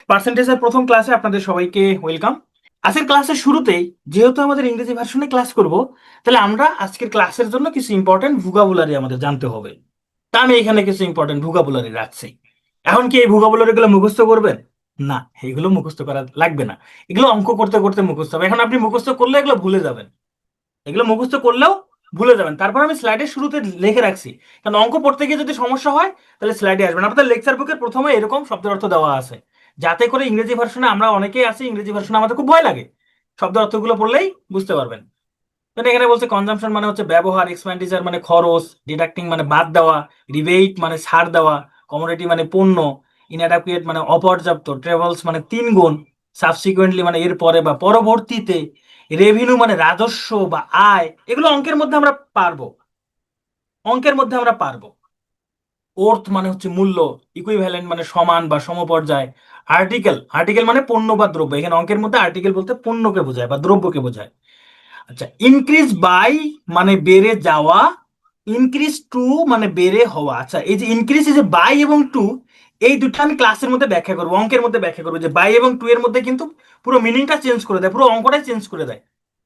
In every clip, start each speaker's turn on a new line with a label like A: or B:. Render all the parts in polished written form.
A: পার্সেন্টেজের প্রথম ক্লাসে আপনাদের সবাইকে ওয়েলকাম। আজকের ক্লাসের শুরুতেই যেহেতু আমাদের ইংরেজি ভার্সনে ক্লাস করব, তাহলে আমরা আজকের ক্লাসের জন্য কিছু ইম্পর্টেন্ট ভোকাবুলারি আমাদের জানতে হবে। তা আমি এখানে কিছু ইম্পর্টেন্ট ভোকাবুলারি রাখছি। এখন কি এই ভোকাবুলারি গুলো মুখস্থ করবেন? না, এগুলো মুখস্থ করা লাগবে না। এগুলো অঙ্ক করতে করতে মুখস্থ হবে। এখন আপনি মুখস্থ করলে এগুলো ভুলে যাবেন। এগুলো মুখস্থ করলেও ভুলে যাবেন। তারপর আমি স্লাইডের শুরুতে লিখে রাখছি, কারণ অঙ্ক পড়তে গিয়ে যদি সমস্যা হয় তাহলে স্লাইডে আসবেন। আপনাদের লেকচার বুকের প্রথমে এরকম শব্দের অর্থ দেওয়া আছে, যাতে করে ইংরেজি ভার্সনে আমরা অনেকেই আছি, ইংরেজি ভার্সনে আমাদের খুব ভয় লাগে। শব্দের অর্থগুলো পড়লেই বুঝতে পারবেন। মানে এখানে বলছে কনজাম্পশন মানে হচ্ছে ব্যবহার, এক্সপেন্ডিচার মানে খরচ, ডিডাক্টিং মানে বাদ দেওয়া, রিবেট মানে ছাড় দেওয়া, কমোডিটি মানে পণ্য, ইনঅ্যাডাকুয়েট মানে অপর্যাপ্ত, ট্রাভেলস মানে 3 গুণ, সাবসিকুয়েন্টলি মানে এর পরে বা পরবর্তীতে, রেভিনিউ মানে রাজস্ব বা আয়। এগুলো অঙ্কের মধ্যে আমরা পারবো, অঙ্কের মধ্যে আমরা পারবো। ওর্থ মানে হচ্ছে মূল্য, ইকুইভ্যালেন্ট মানে সমান বা সমপর্যায়, আর্টিকেল, আর্টিকেল মানে পণ্য বা দ্রব্য। এখানে অঙ্কের মধ্যে আর্টিকেল বলতে পণ্যকে বোঝায় বা দ্রব্যকে বোঝায়। আচ্ছা, ইনক্রিজ বাই মানে বেড়ে যাওয়া, ইনক্রিজ টু মানে বেড়ে হওয়া। আচ্ছা, এই যে ইনক্রিজ, এই যে বাই এবং টু, এই দুটো আমি ক্লাসের মধ্যে ব্যাখ্যা করবো, অঙ্কের মধ্যে ব্যাখ্যা করবো। যে বাই এবং টু এর মধ্যে কিন্তু পুরো মিনিংটা চেঞ্জ করে দেয়, পুরো অঙ্কটাই চেঞ্জ করে দেয়।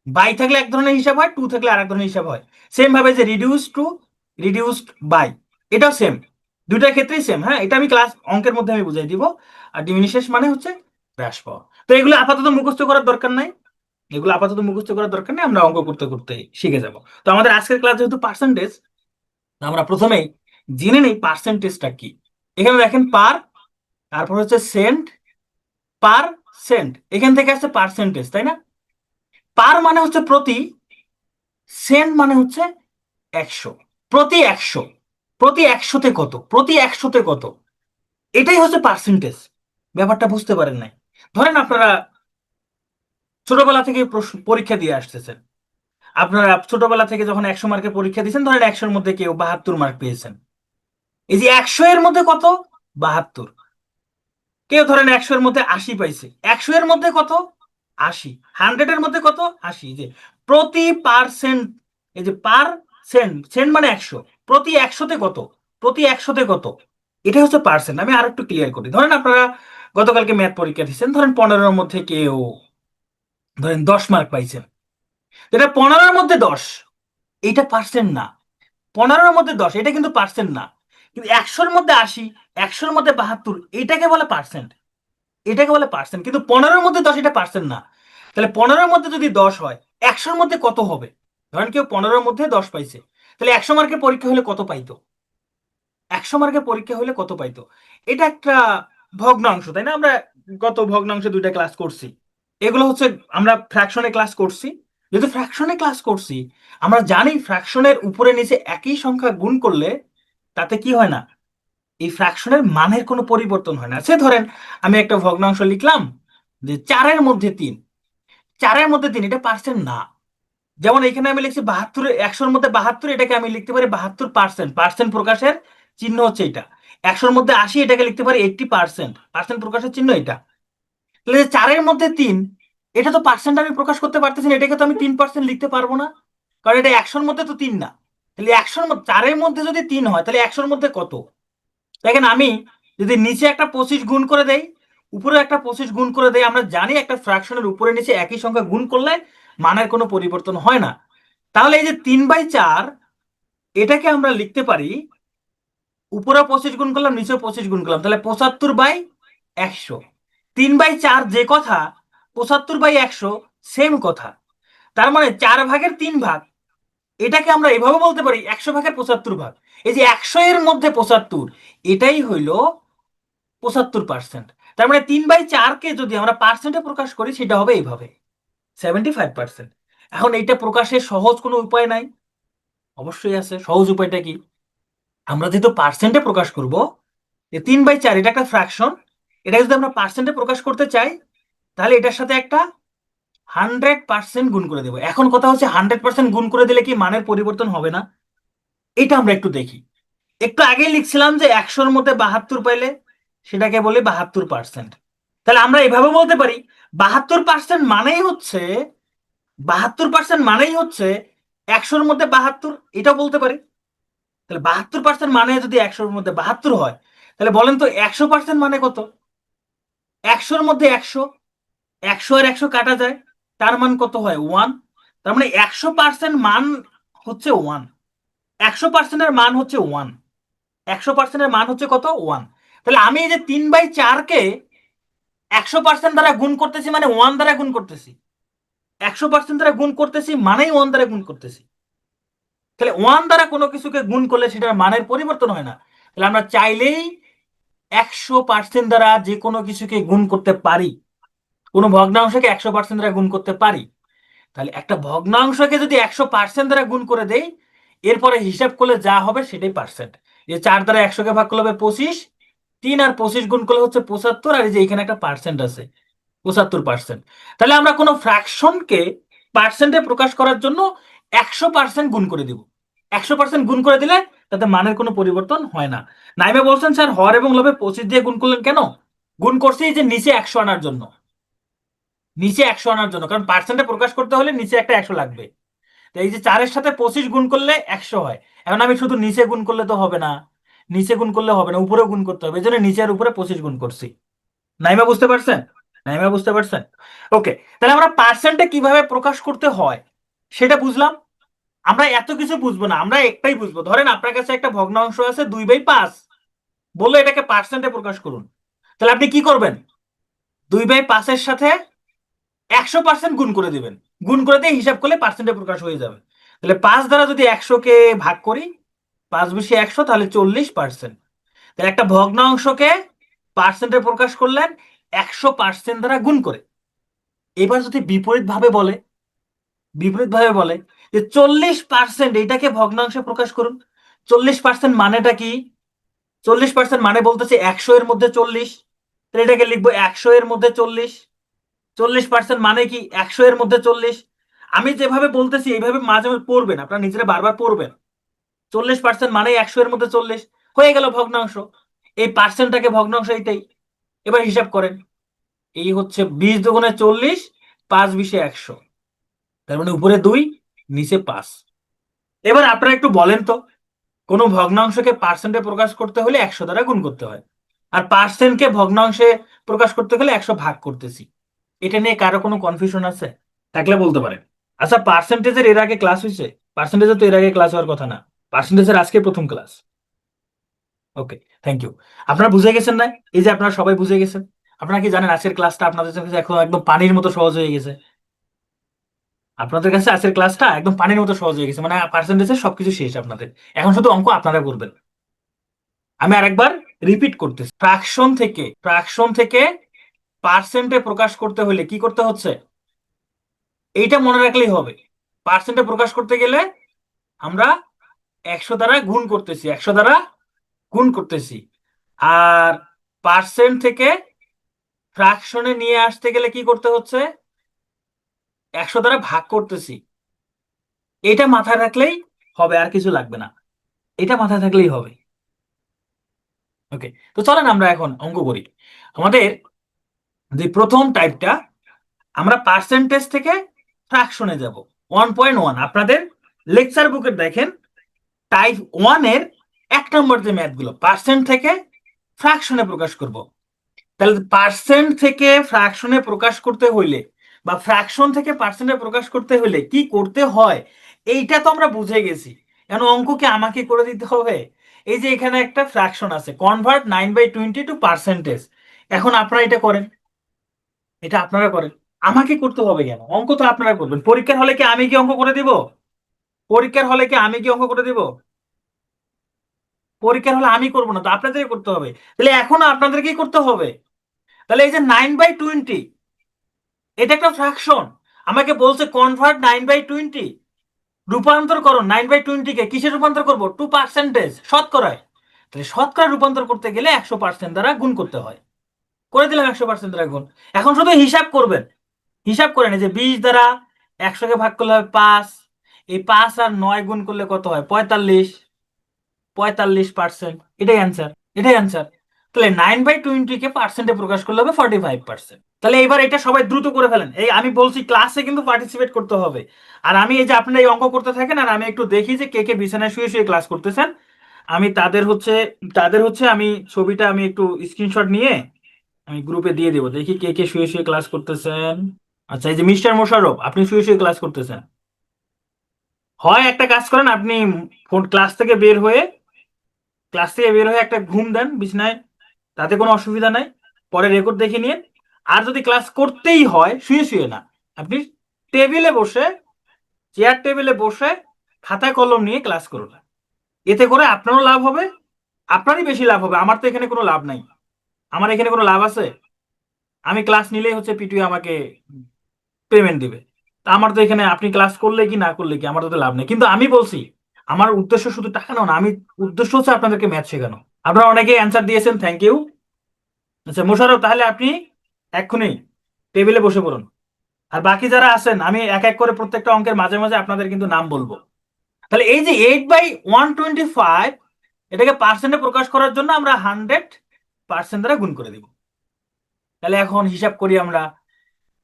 A: বাই থাকলে এক ধরনের হিসাব হয়, টু থাকলে আর এক ধরনের হিসাব হয়। সেম ভাবে যে রিডিউস টু, রিডিউসড বাই, এটাও সেম। দুইটার ক্ষেত্রেই সেম। হ্যাঁ, এটা আমি ক্লাস অঙ্কের মধ্যে আমি বুঝাই দিব। আর ডিমিনিশেষ মানে হচ্ছে হ্রাস পাওয়া। তো এগুলো আপাতত মুখস্থ করার দরকার নাই, এগুলো আপাতত মুখস্থ করার দরকার নেই, আমরা অঙ্ক করতে করতে শিখে যাব। তো আমাদের আজকের ক্লাস যেহেতু পার্সেন্টেজ, আমরা প্রথমেই জেনে নেই পার্সেন্টেজটা কি। এখানে দেখেন পার, তারপর হচ্ছে সেন্ট, পার সেন্ট, এখান থেকে আসছে পার্সেন্টেজ, তাই না? পার মানে হচ্ছে প্রতি, সেন্ট মানে হচ্ছে 100, প্রতি 100, প্রতি 100-তে কত, প্রতি 100-তে কত, এটাই হচ্ছে পার্সেন্টেজ। ব্যাপারটা বুঝতে পারেন নাই? ধরেন আপনারা ছোটবেলা থেকে পরীক্ষা দিয়ে আসতেছেন। আপনারা ছোটবেলা থেকে যখন 100 মার্কের পরীক্ষা দিয়েছেন, ধরেন 100-এর মধ্যে কেউ 72 মার্ক পেয়েছেন। এই যে 100-এর মধ্যে কত? 72। কেউ ধরেন 100-এর মধ্যে 80 পাইছে, 100-এর মধ্যে কত? 80। 100-এর মধ্যে কত? 80। যে প্রতি পার্সেন্ট, এই যে পার সেন্ট, সেন্ট মানে 100, প্রতি 100-তে কত, প্রতি 100-তে কত, এটা হচ্ছে পার্সেন্ট। আমি আর একটু ক্লিয়ার করি। ধরেন আপনারা গতকালকে ম্যাথ পরীক্ষা দিচ্ছেন, ধরেন 15-এর মধ্যে কেউ ধরেন 10 মার্ক পাইছেন। এটা 15-এর মধ্যে 10, এইটা পার্সেন্ট না। 15-এর মধ্যে 10, এটা কিন্তু পার্সেন্ট না। কিন্তু 100-এর মধ্যে 80, 100-এর মধ্যে 72, এটাকে বলে পার্সেন্ট, এটাকে বলে পার্সেন্ট। কিন্তু 15-এর মধ্যে 10 এটা পার্সেন্ট না। তাহলে 15-এর মধ্যে যদি 10 হয়, 100-এর মধ্যে কত হবে? ধরেন কেউ 15-এর মধ্যে 10 পাইছে, তাহলে 100 মার্কের পরীক্ষা হলে কত পাইতো? 100 মার্কের পরীক্ষা হলে কত পাইতো? এটা একটা ভগ্নাংশ, তাই না? আমরা গত ভগ্নাংশে দুইটা ক্লাস করছি। এগুলো হচ্ছে আমরা ফ্র্যাকশনে ক্লাস করছি। যেহেতু ফ্র্যাকশনে ক্লাস করছি, আমরা জানি ফ্র্যাকশনের উপরে নিচে একই সংখ্যা গুণ করলে তাতে কি হয় না, এই ফ্র্যাকশনের মানের কোনো পরিবর্তন হয় না। সে ধরেন আমি একটা ভগ্নাংশ লিখলাম যে 4-এর মধ্যে 3, 4-এর মধ্যে 3, এটা পার্সেন্ট না। যেমন এখানে আমি লিখছি 72, 100-এর মধ্যে 72, এটাকে আমি লিখতে পারি 72%, পার্সেন্ট প্রকাশের চিহ্ন হচ্ছে এটা। 100-এর মধ্যে 80, এটাকে লিখতে পারি 80%, পার্সেন্ট প্রকাশের চিহ্ন এটা। তাহলে যে 4-এর মধ্যে 3, এটা তো পার্সেন্ট আমি প্রকাশ করতে পারতেছি না, এটাকে তো আমি 3% লিখতে পারবো না, কারণ এটা 100-এর মধ্যে তো 3 না। তাহলে 100-এর মধ্যে, 4-এর মধ্যে যদি 3 হয়, তাহলে 100-এর মধ্যে কত? দেখেন, আমি যদি নিচে একটা 25 গুণ করে দেই, উপরে একটা 25 গুণ করে দেই, আমরা জানি একটা ফ্র্যাকশনের উপরে নিচে একই সংখ্যা গুণ করলে মানের কোনো পরিবর্তন হয় না। তাহলে এই যে 3/4, এটাকে আমরা লিখতে পারি, উপরে 25 গুণ করলাম, নিচে 25 গুণ করলাম, তাহলে 75/100। 3/4 যে কথা, 75/100 সেম কথা। তার মানে 4/3 ভাগ, এটাকে আমরা এভাবে বলতে পারি 100/75 ভাগ। এই যে 100-এর মধ্যে 75, এটাই হইল 75%। তার মানে 3/4-কে যদি আমরা পার্সেন্টে প্রকাশ করি, সেটা হবে এইভাবে 75%। এখন এইটা প্রকাশের সহজ কোনো উপায় নাই? অবশ্যই আছে। সহজ উপায়টা কি? আমরা যেহেতু পার্সেন্টে প্রকাশ করব, যে 3/4 এটা একটা ফ্র্যাকশন, এটা যদি আমরা পার্সেন্টে প্রকাশ করতে চাই, তাহলে এটার সাথে একটা 100% গুণ করে দেবো। এখন কথা হচ্ছে 100% গুণ করে দিলে কি মানের পরিবর্তন হবে না? এটা আমরা একটু দেখি। একটু আগেই লিখছিলাম যে 100-এর মধ্যে 72 পাইলে সেটাকে বলি 72%। তাহলে আমরা এভাবে বলতে পারি 72% মানেই হচ্ছে, 72% মানেই হচ্ছে 100-এর মধ্যে 72, এটাও বলতে পারি। তাহলে 72% মানে যদি 100-এর মধ্যে 72 হয়, তাহলে বলেন তো 100% মানে কত? একশোর মধ্যে একশো, একশো আর একশো কাটা যায়, তার মান কত হয়? ওয়ান। তার মানে 100% মান হচ্ছে ওয়ান। 100%-এর মান হচ্ছে ওয়ান। 100%-এর মান হচ্ছে কত? ওয়ান। তাহলে আমি এই যে 3/4-কে 100% দ্বারা গুণ করতেছি মানে ওয়ান দ্বারা গুণ করতেছি। 100% দ্বারা গুণ করতেছি মানেই ওয়ান দ্বারা গুণ করতেছি। তাহলে ওয়ান দ্বারা কোনো কিছুকে গুণ করলে সেটার মানের পরিবর্তন হয় না। তাহলে আমরা চাইলেই 100% দ্বারা যে কোনো কিছুকে গুণ করতে পারি, কোনো ভগ্নাংশকে 100% দ্বারা গুণ করতে পারি। তাহলে একটা ভগ্নাংশকে যদি 100% দ্বারা গুণ করে দেই, এরপরে হিসাব করলে যা হবে সেটাই পার্সেন্ট। যে 4 দ্বারা 100-কে ভাগ করলে হবে 25, 3 আর 25 গুণ করলে হচ্ছে 75, আর এই যে এখানে একটা পার্সেন্ট আছে 75%। তাহলে আমরা কোনো ফ্র্যাকশনকে পার্সেন্টে প্রকাশ করার জন্য 100% গুণ করে দিব। 100% গুণ করে দিলে তাতে মানের কোনো পরিবর্তন হয় না। নাইমা বলছেন স্যার হর এবং লবে 25 দিয়ে গুণ করলেন কেন? গুণ করছি এই যে নিচে 100 আনার জন্য। নিচে 100 আনার জন্য, কারণ পার্সেন্টে প্রকাশ করতে হলে নিচে একটা 100 লাগবে। তো এই যে 4-এর সাথে 25 গুণ করলে 100 হয়। এখন আমি শুধু নিচে গুণ করলে তো হবে না, নিচে গুণ করলে হবে না, উপরেও গুণ করতে হবে, এই জন্য নিচে আর উপরে 25 গুণ করছি। নাইমা বুঝতে পারছেন? নাইমা বুঝতে পারছেন? ওকে, তাহলে আমরা পার্সেন্টে কিভাবে প্রকাশ করতে হয় সেটা বুঝলাম। আমরা এত কিছু বুঝবো না, আমরা একটাই বুঝবো। ধরেন আপনার কাছে একটা ভগ্নাংশ আছে 2/5, বললো এটাকে পার্সেন্টে প্রকাশ করুন। তাহলে আপনি কি করবেন? 2/5-এর সাথে 100% গুণ করে দিবেন। গুণ করে দিয়ে হিসাব করলে পার্সেন্টে প্রকাশ হয়ে যাবে। তাহলে 5 দ্বারা যদি 100-কে ভাগ করি, 5 × 100 তাহলে 40%। তাহলে একটা ভগ্নাংশকে পার্সেন্টে প্রকাশ করলেন 100% দ্বারা গুণ করে। এবার যদি বিপরীত ভাবে বলে, বিপরীত ভাবে বলে যে 40% এটাকে ভগ্নাংশে প্রকাশ করুন, 40% মানেটা কি? 40% মানে বলতেছে 100-এর মধ্যে 40। তাহলে এটাকে লিখবো 100-এর মধ্যে 40। 40% মানে কি? 100-এর মধ্যে 40। আমি যেভাবে বলতেছি এইভাবে মাঝে মাঝে পড়বেন, আপনারা নিজেরা বারবার পড়বেন। 40% মানে 100-এর মধ্যে 40 হয়ে গেল ভগ্নাংশ। এই পার্সেন্টটাকে ভগ্নাংশ এইটাই। এবার হিসাব করেন, এই হচ্ছে 20 × 2 = 40, 5 × 20 = 100। তার মানে উপরে 2, নিচে 5। এবার আপনারা একটু বলেন তো, কোন ভগ্নাংশকে পার্সেন্টে প্রকাশ করতে হলে 100 দ্বারা গুণ করতে হয়, আর পার্সেন্টকে ভগ্নাংশে প্রকাশ করতে হলে 100 ভাগ করতেছি। এটা নিয়ে কারো কোনো কনফিউশন আছে? থাকলে বলতে পারেন। আচ্ছা, পার্সেন্টেজের এর আগে ক্লাস হয়েছে? পার্সেন্টেজের তো এর আগে ক্লাস হওয়ার কথা না, পার্সেন্টেজের আজকে প্রথম ক্লাস। Okay, thank you. আপনারা বুঝে গেছেন না? এই যে আপনারা সবাই বুঝে গেছেন। আপনারা কি জানেন আজকের ক্লাসটা আপনাদের কাছে এখন একদম পানির মতো সহজ হয়ে গেছে? আপনাদের কাছে আজকের ক্লাসটা একদম পানির মতো সহজ হয়ে গেছে, মানে পার্সেন্টেজের সবকিছু শেষ আপনাদের। এখন শুধু অঙ্ক আপনারা করবেন। আমি আরেকবার রিপিট করতেছি, ফ্র্যাকশন থেকে পার্সেন্টে প্রকাশ করতে হলে কি করতে হচ্ছে এইটা মনে রাখলেই হবে। পার্সেন্টে প্রকাশ করতে গেলে আমরা 100 দ্বারা গুণ করতেছি, 100 দ্বারা গুণ করতেছি। আর পার্সেন্ট থেকে ফ্র্যাকশনে নিয়ে আসতে গেলে কি করতে হচ্ছে? 100 দ্বারা ভাগ করতেছি। এটা মাথায় রাখলেই হবে, আর কিছু লাগবে না। এটা মাথায় থাকলেই হবে। ওকে, তো চলেন আমরা এখন অঙ্ক করি। আমাদের যে প্রথম টাইপটা, আমরা পার্সেন্টেজ থেকে ফ্র্যাকশনে যাব। 1.1 আপনাদের লেকচার বুকে দেখেন, টাইপ 1-এর 1 নম্বর যে ম্যাথগুলো পার্সেন্ট থেকে ফ্র্যাকশনে প্রকাশ করব। তাহলে পার্সেন্ট থেকে ফ্র্যাকশনে প্রকাশ করতে হইলে বা ফ্র্যাকশন থেকে পার্সেন্টে প্রকাশ করতে হলে কি করতে হয় এইটা তো আমরা বুঝে গেছি। এখন অঙ্ক কি আমাকে করে দিতে হবে? এই যে এখানে একটা ফ্র্যাকশন আছে, কনভার্ট 9/20 টু পার্সেন্টেজ। এখন আপনারা এটা করেন, এটা আপনারা করেন। আমাকে করতে হবে কেন? অঙ্ক তো আপনারা করবেন। পরীক্ষার হলে কি আমি কি অঙ্ক করে দিব? পরীক্ষার হলে কি আমি কি অঙ্ক করে দিব? পরীক্ষার হলে আমি করবো না, তো আপনাদেরই করতে হবে। তাহলে এখন আপনাদেরকেই করতে হবে। তাহলে এই যে 9/20, এটা একটা ফ্র্যাকশন। আমাকে বলছে কনভার্ট 9/20, রূপান্তর করো 9/20-কে কিসে রূপান্তর করব? টু পার্সেন্টেজ, শতকরায়। তাহলে শতকরা রূপান্তর করতে গেলে 100% দ্বারা গুণ করতে হয়। করে দিলাম 100% দ্বারা গুণ। এখন শুধু হিসাব করবেন। হিসাব করেন, এই যে 20 দ্বারা 100-কে ভাগ করলে হবে 5, এই 5 আর 9 গুণ করলে কত হয়? 45, 45%। এটাই অ্যান্সার, এটাই অ্যান্সার। তাহলে 9/20-কে পার্সেন্টে প্রকাশ করলে হবে 45%। তাহলে এবার এটা সবাই দ্রুত করে ফেলেন। এই আমি বলছি ক্লাসে কিন্তু পার্টিসিপেট করতে হবে। আর আমি এই যে আপনারা এই অঙ্ক করতে থাকেন, আর আমি একটু দেখি যে কে কে বিছানায় শুয়ে শুয়ে ক্লাস করতেছেন। আমি তাদের হচ্ছে আমি ছবিটা আমি একটু স্ক্রিনশট নিয়ে আমি গ্রুপে দিয়ে দেবো, দেখি কে কে শুয়ে শুয়ে ক্লাস করতেছেন। আচ্ছা, এই যে মিস্টার মোশাররফ, আপনি শুয়ে শুয়ে ক্লাস করতেছেন। হয় একটা কাজ করেন, আপনি ফোন ক্লাস থেকে বের হয়ে একটা ঘুম দেন বিছনায়, তাতে কোনো অসুবিধা নাই, পরে রেকর্ড দেখে নিন। আর যদি ক্লাস করতেই হয় শুয়ে শুয়ে না, আপনি টেবিলে বসে, চেয়ার টেবিলে বসে খাতা কলম নিয়ে ক্লাস করুন। এতে করে আপনারও লাভ হবে, আপনারই বেশি লাভ হবে। আমার তো এখানে কোনো লাভ নাই। আমার এখানে কোনো লাভ আছে? আমি ক্লাস নিলেই হচ্ছে পিটিও আমাকে পেমেন্ট দিবে। তা আমার তো এখানে আপনি ক্লাস করলে কি না করলে কি, আমার তো লাভ নেই। কিন্তু আমি বলছি, আমার উদ্দেশ্য শুধু টাকা নাও না, আমি উদ্দেশ্য হচ্ছে আপনাদেরকে ম্যাথ শেখানো। আপনারা অনেকে অ্যান্সার দিয়েছেন, থ্যাংক ইউ। আচ্ছা মোশাররফ, তাহলে আপনি এক্ষুনি টেবিলে বসে পড়ুন। আর বাকি যারা আছেন, আমি এক এক করে প্রত্যেকটা অঙ্কের মাঝে মাঝে আপনাদের কিন্তু নাম বলবো। তাহলে এই যে 8/125, এটাকে পার্সেন্টে প্রকাশ করার জন্য আমরা 100% দ্বারা গুণ করে দিব। তাহলে এখন হিসাব করি আমরা।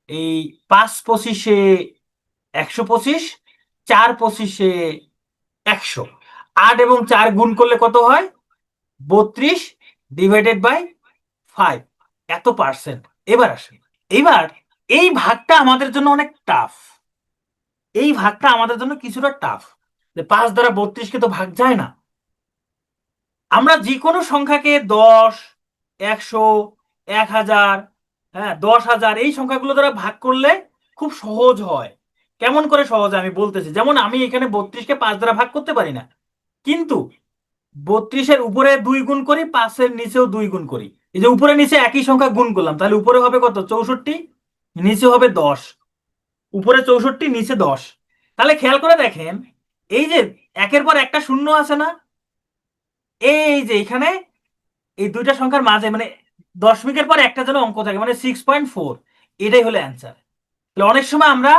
A: এই 5 25-এ 125, 4 25-এ 100, 8 এবং 4 গুণ করলে কত হয়? 32/5, এত পার্সেন্ট। এবার আসেন, এবার এই ভাগটা আমাদের জন্য অনেক টাফ। এই ভাগটা আমাদের জন্য কিছুটা টাফ, যে 5 দ্বারা 32-কে তো ভাগ যায় না। আমরা যে কোনো সংখ্যাকে 10, 100, 1000, হ্যাঁ 10,000, এই সংখ্যাগুলো দ্বারা ভাগ করলে খুব সহজ হয়। কেমন করে সহজ হয় আমি বলতেছি। যেমন আমি এখানে 32-কে 5 দ্বারা ভাগ করতে পারি না, কিন্তু 32-এর উপরে 2 গুণ করি, 5-এর নিচেও 2 গুণ করি। এই যে উপরে নিচে একই সংখ্যা গুণ করলাম, তাহলে উপরে হবে কত? 64, নিচে হবে 10। উপরে 64, নিচে 10। তাহলে খেয়াল করে দেখেন, এই যে একের পর একটা শূন্য আছে না, এই যে এখানে এই দুইটা সংখ্যার মাঝে মানে দশমিকের পর একটা যেন অঙ্ক থাকে, মানে 6.4, এটাই হলো অ্যান্সার। তাহলে অনেক সময় আমরা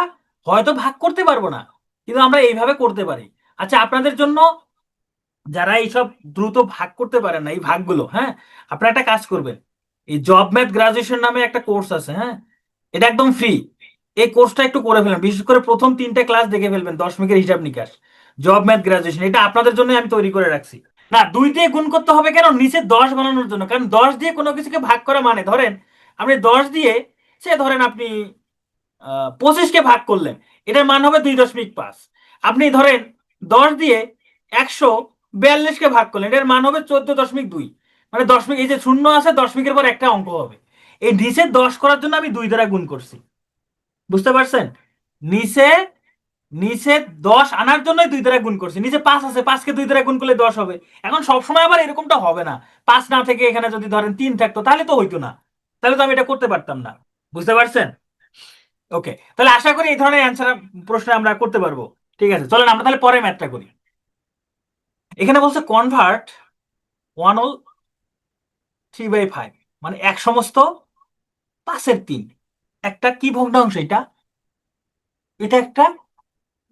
A: হয়তো ভাগ করতে পারবো না, কিন্তু আমরা এইভাবে করতে পারি। আচ্ছা, আপনাদের জন্য যারা এইসব দ্রুত ভাগ করতে পারেন না, এই ভাগগুলো, হ্যাঁ, আপনারা একটা কাজ করবেন। এই জব ম্যাথ গ্রাজুয়েশন নামে একটা কোর্স আছে, হ্যাঁ, এটা একদম ফ্রি। এই কোর্সটা একটু করে ফেলেন, বিশেষ করে প্রথম 3টে ক্লাস দেখে ফেলবেন, দশমিকের হিসাব নিকাশ, জব ম্যাথ গ্রাজুয়েশন। এটা আপনাদের জন্য আমি তৈরি করে রাখছি। না, 2 দিয়ে গুণ করতে হবে কেন? নিচে 10 বানানোর জন্য। কারণ 10 দিয়ে কোনো কিছুকে ভাগ করা মানে, ধরেন আপনি 10 দিয়ে, ধরেন আপনি 25-কে ভাগ করলেন, এটার মান হবে 2.5। আপনি ধরেন 10 দিয়ে 142-কে ভাগ করলেন, এটার মান হবে 14.2। মানে দশমিক, এই যে শূন্য আছে, দশমিকের পর একটা অঙ্ক হবে। এই নিচে 10 করার জন্য আমি 2 দ্বারা গুণ করছি। বুঝতে পারছেন? নিচে নিচে 10 আনার জন্যই 2 দ্বারা গুণ করছি। নিচে 5 আছে, 5-কে 2 দ্বারা গুণ করলে 10 হবে। এখন সবসময় আবার এরকমটা হবে না। 5 না থেকে এখানে যদি ধরেন 3 থাকতো, তাহলে তো হইতো না, তাহলে তো আমি এটা করতে পারতাম না। বুঝতে পারছেন? ওকে, তাহলে আশা করি এই ধরনের অ্যান্সার প্রশ্ন আমরা করতে পারবো। ঠিক আছে, চলেন আমরা তাহলে পরে ম্যাথটা করি। এখানে বলছে কনভার্ট 1/3/5, মানে 1/5 একটা কি ভগ্নাংশ এটা? এটা একটা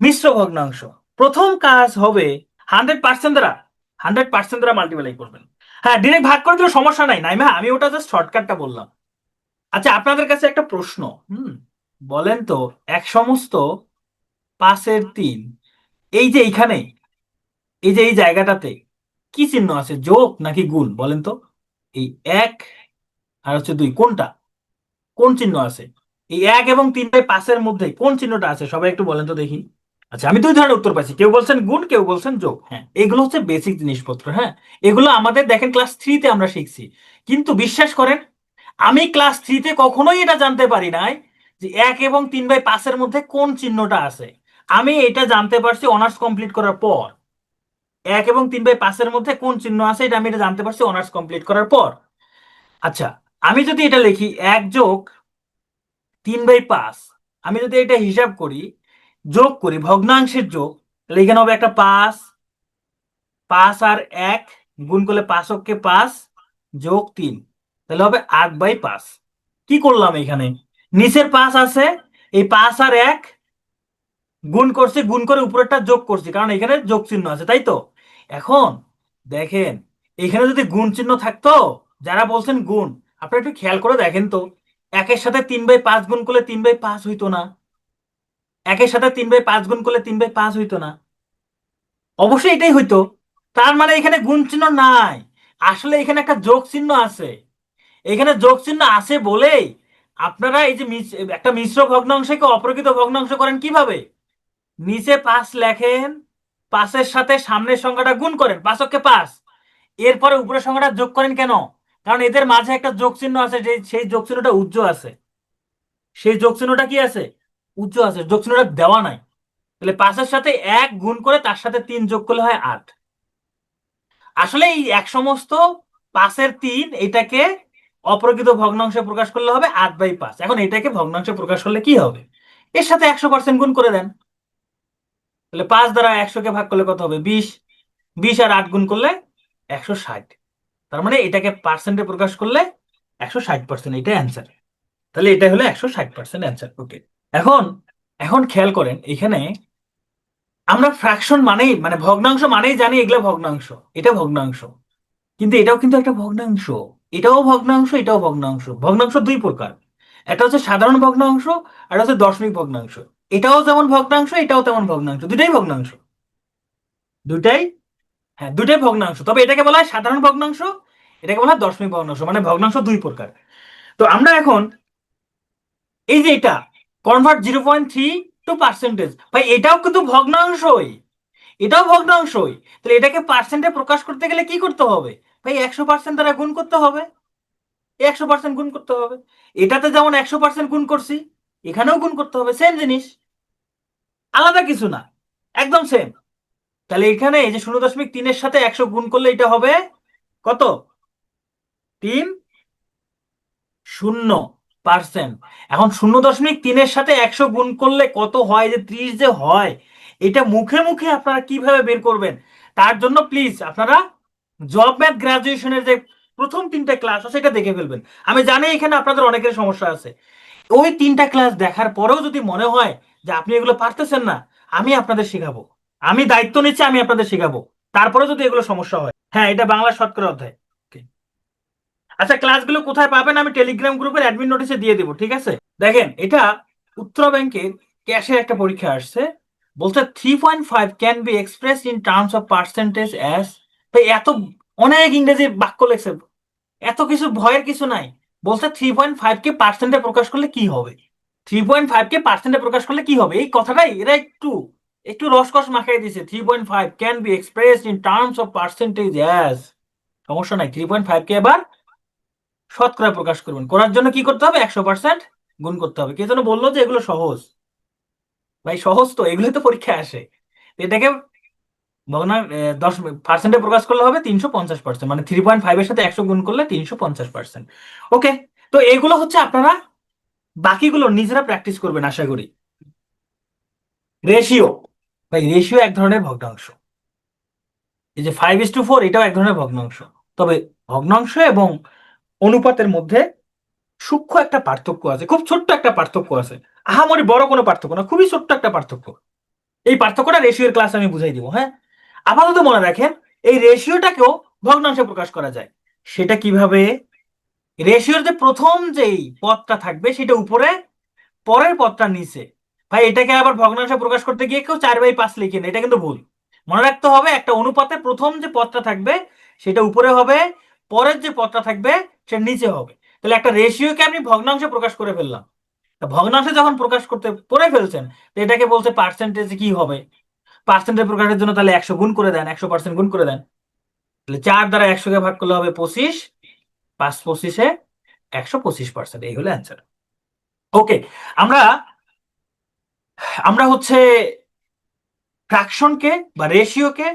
A: মিশ্র ভগ্নাংশ। প্রথম কাজ হবে 100% দ্বারা, 100% দ্বারা মাল্টিপ্লাই করবেন। হ্যাঁ, ডিরেক্ট ভাগ করে দিলে সমস্যা নাই, নাইমা, আমি ওটা জাস্ট শর্টকাটটা বললাম। আচ্ছা, আপনাদের কাছে একটা প্রশ্ন, বলেন তো, 1/5, এই যে এইখানে, এই যে এই জায়গাটাতে কি চিহ্ন আছে, যোগ নাকি গুণ বলেন তো? এই 1 আর হচ্ছে 2, কোনটা, কোন চিহ্ন আছে? এই 1 এবং 3/5-এর মধ্যে কোন চিহ্নটা আছে, সবাই একটু বলেন তো দেখি। আচ্ছা, আমি 2 ধরনের উত্তর পাইছি, কেউ বলছেন গুণ, কেউ বলছেন যোগ। হ্যাঁ, এগুলো হচ্ছে বেসিক জিনিসপত্র। হ্যাঁ, এগুলো আমাদের দেখেন ক্লাস 3-তে আমরা শিখছি। কিন্তু বিশ্বাস করেন, আমি ক্লাস 3-তে কখনোই এটা জানতে পারি নাই যে 1 এবং 3/5-এর মধ্যে কোন চিহ্নটা আছে। আমি এটা জানতে পারছি অনার্স কমপ্লিট করার পর। 1 এবং 3/5-এর মধ্যে কোন চিহ্ন আছে, এটা আমি এটা জানতে পারছি অনার্স কমপ্লিট করার পর। আচ্ছা, আমি যদি এটা লিখি 1+3/5, আমি যদি এটা হিসাব করি, যোগ করি, ভগ্নাংশের যোগ, তাহলে এখানে হবে একটা 5, 5 আর 1 গুণ করলে 5 × 5 যোগ 3, তাহলে হবে 8/5। কি করলাম এখানে? নিচের 5 আছে, এই 5 আর 1 গুণ করছি, গুণ করে উপরেরটা যোগ করছি, কারণ এখানে যোগ চিহ্ন আছে, তাই তো? এখন দেখেন, এখানে যদি গুণ চিহ্ন থাকতো, যারা বলছেন গুণ, আপনারা একটু খেয়াল করে দেখেন তো, 1-এর সাথে 3/5 গুণ করলে 3/5 হইতো না? 1-এর সাথে 3/5 গুণ করলে 3/5 হইতো না? অবশ্যই এটাই হইতো। তার মানে এখানে গুণ চিহ্ন নাই, আসলে এখানে একটা যোগ চিহ্ন আছে। এখানে যোগ চিহ্ন আছে বলেই আপনারা এই যে একটা মিশ্র ভগ্নাংশকে অপ্রকৃত ভগ্নাংশ করেন কিভাবে? নিচে 5 লেখেন, 5-এর সাথে সামনের সংখ্যাটা গুণ করেন, 5 এরপরে উপরের সংখ্যাটা যোগ করেন কেন? কারণ এদের মাঝে একটা যোগ চিহ্ন আছে, সেই যোগ চিহ্নটা উজ্জ্ব আছে। সেই যোগ চিহ্নটা কি আছে? উজ্জ্ব আছে, যোগ চিহ্নটা দেওয়া নাই। তাহলে 5-এর সাথে 1 গুণ করে তার সাথে 3 যোগ করলে হয় 8। আসলে এই এক সমস্ত 5-এর 3 এটাকে অপ্রকৃত ভগ্নাংশে প্রকাশ করলে হবে 8/5। এখন এটাকে ভগ্নাংশে প্রকাশ করলে কি হবে? এর সাথে 100% গুণ করে দেন। তাহলে 5 দ্বারা 100-কে ভাগ করলে কত হবে? 20। 20 আর 8 গুণ করলে 160। তার মানে এটাকে পার্সেন্টে প্রকাশ করলে 160%, এটাই অ্যান্সার। তাহলে এটা হলো 160% অ্যান্সার। ওকে, এখন এখন খেয়াল করেন এখানে আমরা ফ্র্যাকশন মানেই মানে ভগ্নাংশ মানেই জানি এগুলা ভগ্নাংশ, এটা ভগ্নাংশ, কিন্তু এটাও কিন্তু একটা ভগ্নাংশ। এটাও ভগ্নাংশ, এটাও ভগ্নাংশ। ভগ্নাংশ দুই প্রকার, একটা হচ্ছে সাধারণ ভগ্নাংশ আর হচ্ছে দশমিক ভগ্নাংশ। এটাও যেমন ভগ্নাংশ, এটাও তেমন ভগ্নাংশ, দুটাই ভগ্নাংশ। দুটাই, হ্যাঁ দুটাই ভগ্নাংশ, তবে এটাকে বলা হয় সাধারণ ভগ্নাংশ, এটাকে বলা হয় দশমিক ভগ্নাংশ। মানে ভগ্নাংশ দুই প্রকার। তো আমরা এখন এই যে এটা কনভার্ট 0.3 টু পার্সেন্টেজ, ভাই এটাও কিন্তু ভগ্নাংশই, এটাও ভগ্নাংশই। তাহলে এটাকে পার্সেন্টে প্রকাশ করতে গেলে কি করতে হবে? ভাই 100% দ্বারা গুণ করতে হবে, 100% গুণ করতে হবে। এটাতে যেমন 100% গুণ করছি, এখানেও গুণ করতে হবে, সেম জিনিস, আলাদা কিছু না, একদম সেম। তাহলে এখানে এই যে 0.3-এর সাথে 100 গুণ করলে এটা হবে কত? 3 0%। এখন 0.3-এর সাথে 100 গুণ করলে কত হয়, যে 30 যে হয়, এটা মুখে মুখে আপনারা কিভাবে বের করবেন? তার জন্য প্লিজ আপনারা জব ম্যাথ গ্রাজুয়েশনের যে প্রথম 3টা ক্লাস আছে এটা দেখে ফেলবেন। আমি জানি এখানে আপনাদের অনেকের সমস্যা আছে, ওই 3টা ক্লাস দেখার পরেও যদি মনে হয় যে আপনি এগুলো পারতেছেন না, আমি আপনাদের শেখাবো, আমি দায়িত্ব নিচ্ছি, আমি আপনাদের শেখাবো। তারপরে যদি এগুলো সমস্যা হয়, হ্যাঁ এটা বাংলা শতকরা অধ্যায়। Okay. আচ্ছা, ক্লাসগুলো কোথায় পাবেন আমি টেলিগ্রাম গ্রুপের অ্যাডমিন নোটিশে দিয়ে দেবো, ঠিক আছে? দেখেন এটা উত্তরা ব্যাংকের ক্যাশের একটা পরীক্ষা আসছে, বলছে 3.5 can be express in terms of percentage as. ভাই এত অনেক ইংরেজি বাক্য লেখছে, এত কিছু ভয়ের কিছু নাই। বলছে 3.5 কে পার্সেন্টে প্রকাশ করলে কি হবে? 3.5 কে পার্সেন্টে প্রকাশ করলে কি হবে, এই কথাটাই এরা একটু একটু রসকস মাখাই দিছে। 3.5 can be express in terms of percentage as. সমস্যা নাই, 3.5 কে এবার শতকরা প্রকাশ করবেন, করার জন্য কি করতে হবে? 100% গুণ করতে হবে। কে যেন বললো যে এগুলো সহজ, ভাই সহজ তো, এগুলোই তো পরীক্ষায় আসে। এটাকে ভগ্না 10% প্রকাশ করলে হবে 350%, মানে 3.5-এর সাথে 100 গুণ করলে 350%। ওকে, তো এগুলো হচ্ছে আপনারা বাকিগুলো নিজেরা প্র্যাকটিস করবেন আশা করি। রেশিও, ভাই রেশিও এক ধরনের ভগ্নাংশ। এই যে 5:4 এটাও এক ধরনের ভগ্নাংশ। তবে ভগ্নাংশ এবং অনুপাতের মধ্যে সূক্ষ্ম একটা পার্থক্য আছে, খুব ছোট্ট একটা পার্থক্য আছে। আহামরি বড় কোনো পার্থক্য না, খুবই ছোট্ট একটা পার্থক্য। এই পার্থক্যটা রেশিওর ক্লাস আমি বুঝাই দিব, হ্যাঁ? আপাতত মনে রাখেন এই রেশিওটাকেও ভগ্নাংশে প্রকাশ করা যায়। সেটা কিভাবে? রেশিওর যে প্রথম যেই পদটা থাকবে সেটা উপরে, পরের পদটা নিচে। ভাই এটাকে আবার ভগ্নাংশে প্রকাশ করতে গিয়ে কেউ 4/5 লিখে না, এটা কিন্তু ভুল। মনে রাখতে হবে একটা অনুপাতে প্রথম যে পদটা থাকবে সেটা উপরে হবে, পরের যে পদটা থাকবে সেটা নিচে হবে। তাহলে একটা রেশিওকে আপনি ভগ্নাংশে প্রকাশ করে ফেললাম। তা ভগ্নাংশে যখন প্রকাশ করতে করে ফেলছেন, তো এটাকে বলছে পার্সেন্টেজ কি হবে? পার্সেন্টেজ প্রকাশের জন্য তাহলে 100 গুণ করে দেন, 100% গুণ করে দেন। তাহলে 4 দ্বারা 100-কে ভাগ করলে হবে 25, 5 25-এ 125%, এই হলো অ্যান্সার। ওকে, আমরা আমরা হচ্ছে ফ্র্যাকশনকে বা রেশিওকে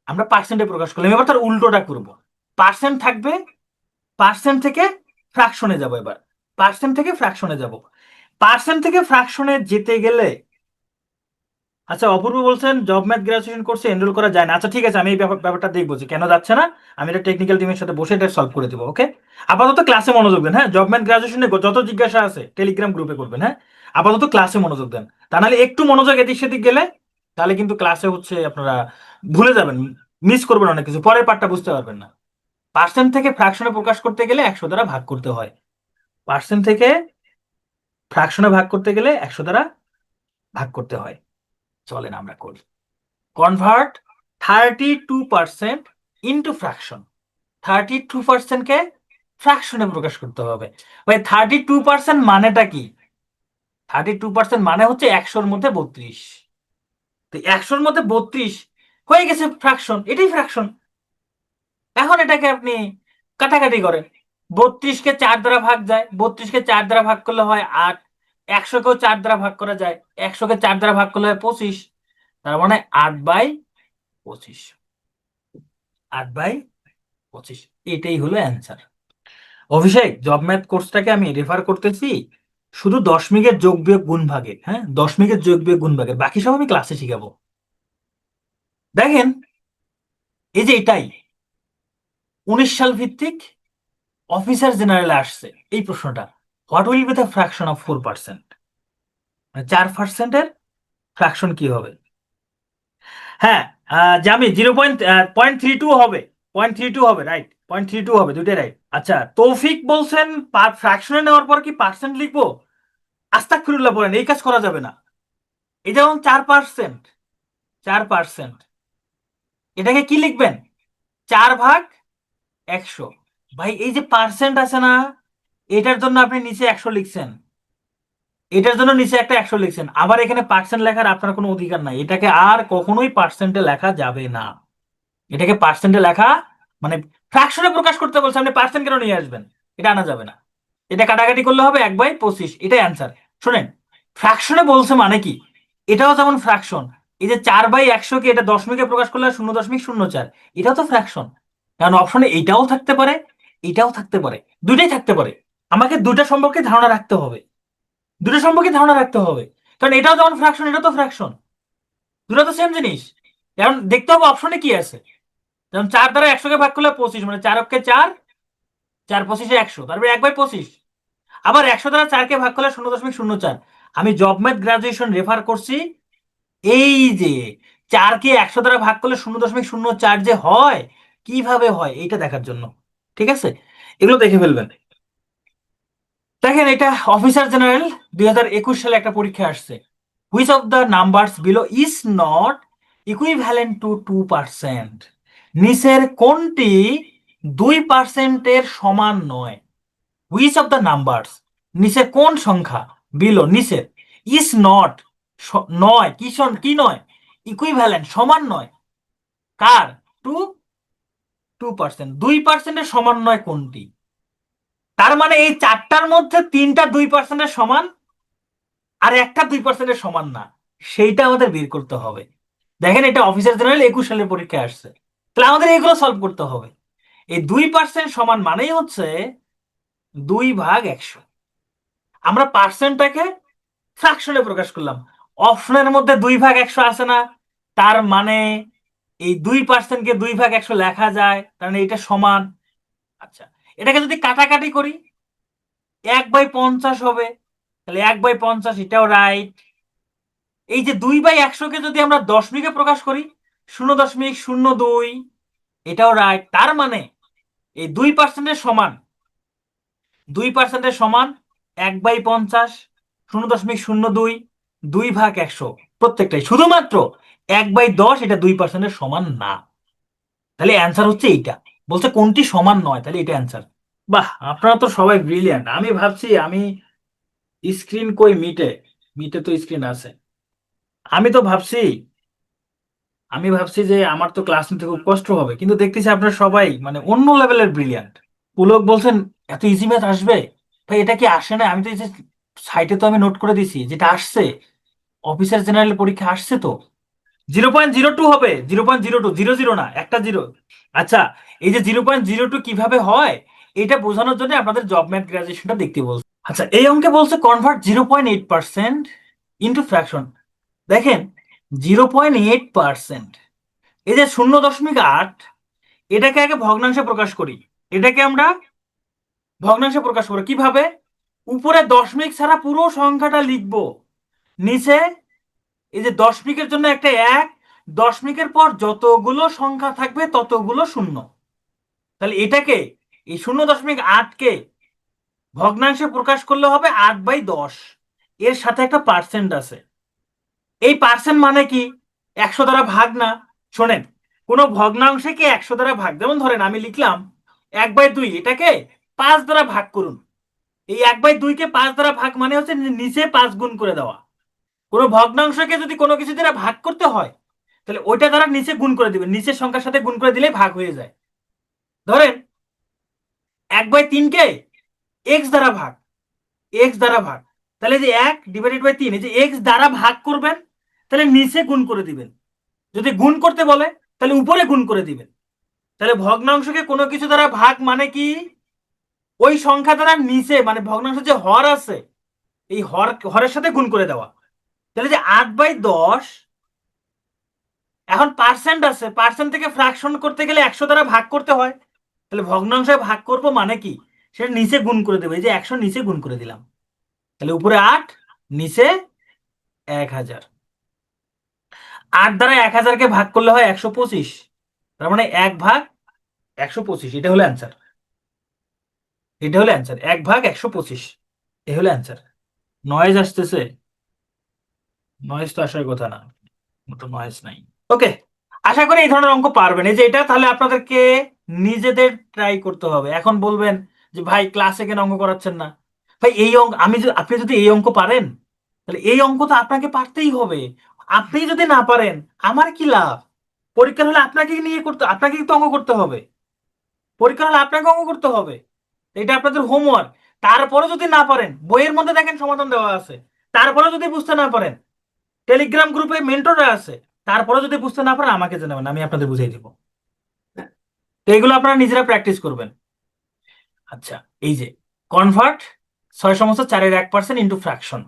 A: আমরা পার্সেন্টে প্রকাশ করলাম, এবার তার উল্টোটা করব। পার্সেন্ট থাকবে, পার্সেন্ট থেকে ফ্র্যাকশনে যাব, এবার পার্সেন্ট থেকে ফ্র্যাকশনে যাব। পার্সেন্ট থেকে ফ্র্যাকশনে যেতে গেলে, আচ্ছা অপূর্ব বলছেন জব ম্যাথ গ্রাজুয়েশন কোর্সে এনরোল করা যায় না। আচ্ছা ঠিক আছে, আমি এই ব্যাপারটা দেখবো যে কেন যাচ্ছে না। আমি এটা টেকনিক্যাল টিমের সাথে বসে এটা সলভ করে দেবো। ওকে, আপাতত ক্লাসে মনোযোগ দেন, হ্যাঁ? জব ম্যাথ গ্রাজুয়েশনে যত জিজ্ঞাসা আছে টেলিগ্রাম গ্রুপে করবেন, হ্যাঁ? আপাতত ক্লাসে মনোযোগ দেন, তা নাহলে একটু মনোযোগ এদিক সেদিক গেলে তাহলে কিন্তু ক্লাসে হচ্ছে আপনারা ভুলে যাবেন, মিস করবেন অনেক কিছু, পরের পার্টটা বুঝতে পারবেন না। পার্সেন্ট থেকে ফ্র্যাকশনে প্রকাশ করতে গেলে 100 দ্বারা ভাগ করতে হয়, পার্সেন্ট থেকে ফ্র্যাকশনে ভাগ করতে গেলে 100 দ্বারা ভাগ করতে হয়। চলেন আমরা করি। Convert 32% into fraction. 32%-কে ফ্র্যাকশনে প্রকাশ করতে হবে। ভাই 32% মানেটা কি? 32% মানে হচ্ছে 100-র মধ্যে 32। তো 100-র মধ্যে 32 হয়ে গেছে ফ্র্যাকশন, এটাই ফ্র্যাকশন। এখন এটাকে আপনি কাটাকাটি করেন। 32-কে 4 দ্বারা ভাগ যায়, 32-কে 4 দ্বারা ভাগ করলে হয় 8। 100-কেও 4 দ্বারা ভাগ করা যায়, 100-কে 4 দ্বারা ভাগ করলে হয় 25। তার মানে 8/25। 8/25, এটাই হলো অ্যান্সার। অভিষেক, জব ম্যাথ কোর্সটাকে আমি রেফার করতেছি শুধু দশমিকের যোগ বিয়োগ গুণ ভাগের, হ্যাঁ, দশমিকের যোগ বিয়োগ গুণ ভাগের, বাকি সব আমি ক্লাসে শিখাবো। দেখেন, এই যে এটাই 19 সাল ভিত্তিক অফিসার জেনারেলে আসছে এই প্রশ্নটা। What will be the fraction of 4%? 4%-এর ফ্র্যাকশন কি হবে? হ্যাঁ, জামি 0.32 হবে, 0.32 হবে, রাইট, 0.32 হবে, দুইটাই রাইট। আচ্ছা, তৌফিক বলছেন ফ্র্যাকশনে নেওয়ার পর কি পার্সেন্ট লিখবো? আস্তাগফিরুল্লাহ, বলেন, এই কাজ করা যাবে না। এটা যেমন 4%, 4%, এটাকে কি লিখবেন? 4/100। ভাই এই যে পার্সেন্ট আছে না, এটার জন্য আপনি নিচে 100 লিখছেন, এটার জন্য নিচে একটা 100 লিখছেন, আবার এখানে পার্সেন্ট লেখার আপনার কোনো অধিকার নাই। এটাকে আর কখনোই পার্সেন্টে লেখা যাবে না। এটাকে পার্সেন্টে লেখা মানে ফ্র্যাকশনে প্রকাশ করতে বলছে, আপনি পার্সেন্ট কেন নিয়ে আসবেন? এটা আনা যাবে না। এটা কাটাকাটি করলে হবে 1/25, এটাই অ্যান্সার। শোনেন, ফ্র্যাকশনে বলছে মানে কি, এটাও যেমন ফ্র্যাকশন। এই যে 4/100-কে এটা দশমিকে প্রকাশ করলে 0.04, এটাও তো ফ্র্যাকশন। কারণ অপশনে এইটাও থাকতে পারে, এটাও থাকতে পারে, দুইটাই থাকতে পারে। আমাকে দুটা সম্পর্কে ধারণা রাখতে হবে, দুটো সম্পর্কে ধারণা রাখতে হবে। কারণ এটাও যেমন ফ্র্যাকশন, এটাও তো ফ্র্যাকশন, দুটো তো সেম জিনিস। এখন দেখতে হবে অপশনে কি আছে। যেমন 4 দ্বারা 100-কে ভাগ করলে 25, মানে 4 অক্ষে 4, 4×25-এ 100, তারপরে 1/25। আবার 100 দ্বারা 4-কে ভাগ করলে 0.04। আমি জব ম্যাথ গ্রাজুয়েশন রেফার করছি। এই যে 4-কে 100 দ্বারা ভাগ করলে 0.04 যে হয়, কিভাবে হয় এইটা দেখার জন্য। ঠিক আছে, এগুলো দেখে ফেলবেন। দেখেন, এটা অফিসার জেনারেল 2021 সালে একটা পরীক্ষা আসছে। Which of the numbers below is not equivalent to 2%? নিচের কোনটি 2%-এর সমান নয়? হুইচ অফ দ্য নাম্বারস, নিচের কোন সংখ্যা, বিলো নিচের, ইজ নট নয়, কি নয়, ইকুইভ্যালেন্ট সমান নয়, কার? টু 2%, 2%-এর সমান নয় কোনটি? তার মানে এই চারটার মধ্যে তিনটা 2%-এর সমান, আর একটা 2%-এর সমান না, সেইটা আমাদের বের করতে হবে। দেখেন, এটা অফিসার জেনারেল 21 সালের পরীক্ষায় আসছে, তাহলে আমাদের এগুলো সলভ করতে হবে। এই 2% সমান মানেই হচ্ছে 2/100। আমরা পার্সেন্টটাকে ফ্র্যাকশনে প্রকাশ করলাম, অপশনের মধ্যে 2/100 আছে না, তার মানে এই 2%-কে 2/100 লেখা যায়, তার মানে এটা সমান। আচ্ছা, এটাকে যদি কাটাকাটি করি 1/50 হবে, তাহলে 1/50, এটাও রাইট। এই যে 2/100-কে যদি আমরা দশমিকে প্রকাশ করি 0.02, এটাও রাইট। তার মানে এই 2%-এর সমান, 2%-এর সমান 1/50, 0.02, 2/100, প্রত্যেকটাই। শুধুমাত্র 1/10 এটা 2%-এর সমান না। তাহলে অ্যান্সার হচ্ছে এইটা। বলছে কোনটি সমান নয়, তাহলে এটা অ্যান্সার। বাহ, আপনারা তো সবাই ব্রিলিয়ান্ট। আমি ভাবছি আমি স্ক্রিন কই, মিটে, মিটে তো স্ক্রিন আছে। আমি তো ভাবছি আমি ভাবছি যে আমার তো ক্লাস নিতে খুব কষ্ট হবে, কিন্তু দেখতেছি আপনারা সবাই মানে অন্য লেভেলের ব্রিলিয়ান্ট। পুলক বলছেন এত ইজি ম্যাথ আসবে? ভাই এটা কি আসে না? আমি তো এই যে সাইটে তো আমি নোট করে দিছি যেটা আসছে, অফিসার জেনারেল পরীক্ষা আসছে তো। 0.02 হবে, 0.02, 00 না, একটা জিরো। আচ্ছা, এই যে 0.02 কিভাবে হয় এটা বোঝানোর জন্য আপনাদের জব ম্যাথ গ্রাজুয়েশনটা দেখতে বলছে। আচ্ছা, এই অঙ্কে বলছে কনভার্ট 0.8% ইন্টু ফ্র্যাকশন। দেখেন, 0.8%, এই যে 0.8, এটাকে আগে ভগ্নাংশে প্রকাশ করি। এটাকে আমরা ভগ্নাংশে প্রকাশ করি কিভাবে? উপরে দশমিক ছাড়া পুরো সংখ্যাটা লিখবো, নিচে এই যে দশমিকের জন্য একটা 1, দশমিকের পর যতগুলো সংখ্যা থাকবে ততগুলো শূন্য। তাহলে এটাকে, এই 0.8-কে ভগ্নাংশে প্রকাশ করলে হবে 8/10, এর সাথে একটা পার্সেন্ট আছে। এই পার্সেন্ট মানে কি? 100 দ্বারা ভাগ না। শোনেন, কোন ভগ্নাংশকে 100 দ্বারা ভাগ, যেমন ধরেন আমি লিখলাম 1/2, এটাকে 5 দ্বারা ভাগ করুন। এই 1/2 কে 5 দ্বারা ভাগ মানে হচ্ছে নিচে 5 গুণ করে দেওয়া। কোনো ভগ্নাংশকে যদি কোনো কিছু দ্বারা ভাগ করতে হয় তাহলে ওইটা দ্বারা নিচে গুণ করে দিবেন, নিচের সংখ্যার সাথে গুণ করে দিলেই ভাগ হয়ে যায়। ধরেন 1/3 কে এক্স দ্বারা ভাগ, এক্স দ্বারা ভাগ, তাহলে যে 1/3 এই যে এক্স দ্বারা ভাগ করবেন, তাহলে নিচে গুণ করে দিবেন। যদি গুণ করতে বলে তাহলে উপরে গুণ করে দিবেন। তাহলে ভগ্নাংশকে কোনো কিছু দ্বারা ভাগ মানে কি ওই সংখ্যা দ্বারা নিচে মানে ভগ্নাংশ যে হর আছে এই হরের সাথে গুণ করে দেওয়া। তাহলে যে 8/10 এখন পার্সেন্ট আছে, পার্সেন্ট থেকে ফ্র্যাকশন করতে গেলে 100 দ্বারা ভাগ করতে হয়। তাহলে ভগ্নাংশে ভাগ করব মানে কি সেটা নিচে গুণ করে দেবো, এই যে 100 নিচে গুণ করে দিলাম। তাহলে উপরে 8, নিচে 1000। 8 দ্বারা 1000-কে ভাগ করলে হয় 125, তার মানে 1/125। এটা হলো অ্যান্সার, এটা হলো অ্যান্সার, 1/125। এ হলো অ্যান্সার। নয়েজ আসতেছে? নয়েজ তো আসার কথা না, তো নয়েজ নাই। ওকে, আশা করি এই ধরনের অঙ্ক পারবেন। এই যে এটা তাহলে আপনাদেরকে নিজেদের ট্রাই করতে হবে। এখন বলবেন যে ভাই ক্লাসে কেন অঙ্ক করাচ্ছেন না? ভাই এই অঙ্ক আপনি যদি এই অঙ্ক পারেন তাহলে এই অঙ্ক তো আপনাকে পারতেই হবে। আপনি যদি না পারেন আমার কি লাভ? পরীক্ষা হলে আপনাকে নিয়ে করতে, আপনাকে তো অঙ্ক করতে হবে। পরীক্ষা হলে আপনাকে অঙ্ক করতে হবে, এটা আপনাদের হোমওয়ার্ক। তারপরে যদি না পারেন বইয়ের মধ্যে দেখেন সমাধান দেওয়া আছে। তারপরে যদি বুঝতে না পারেন টেলিগ্রাম গ্রুপে মেন্টররা আছে। তারপরে যদি বুঝতে না পারেন আমাকে জানাবেন, আমি আপনাদের বুঝিয়ে দিব। তো এগুলো আপনারা নিজেরা প্র্যাকটিস করবেন। আচ্ছা, এই যে কনভার্ট 6/4 ইন্টু ফ্র্যাকশন,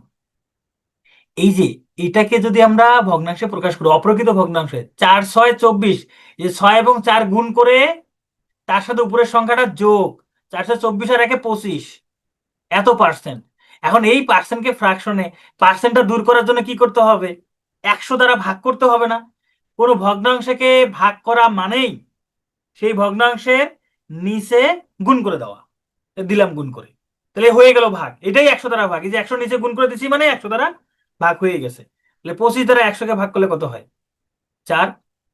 A: এই যে এটাকে যদি আমরা ভগ্নাংশে প্রকাশ করি, অপ্রকৃত ভগ্নাংশে 4/6 = 24, এই 6 এবং 4 গুণ করে তার সাথে উপরের সংখ্যাটা যোগ, 424 আর 1/25, এত পার্সেন্ট। এখন এই পার্সেন্টকে ফ্র্যাকশনে পার্সেন্টটা দূর করার জন্য কি করতে হবে? 100 দ্বারা ভাগ করতে হবে না? কোনো ভগ্নাংশকে ভাগ করা মানেই সেই ভগ্নাংশের নিচে গুণ করে দেওয়া। দিলাম গুণ করে, তাহলে হয়ে গেল ভাগ। এটাই 100 দ্বারা ভাগ, এই যে 100 নিচে গুণ করে দিচ্ছি মানে 100 দ্বারা ভাগ হয়ে গেছে। তাহলে 25 দ্বারা 100-কে ভাগ করলে কত হয়? 4।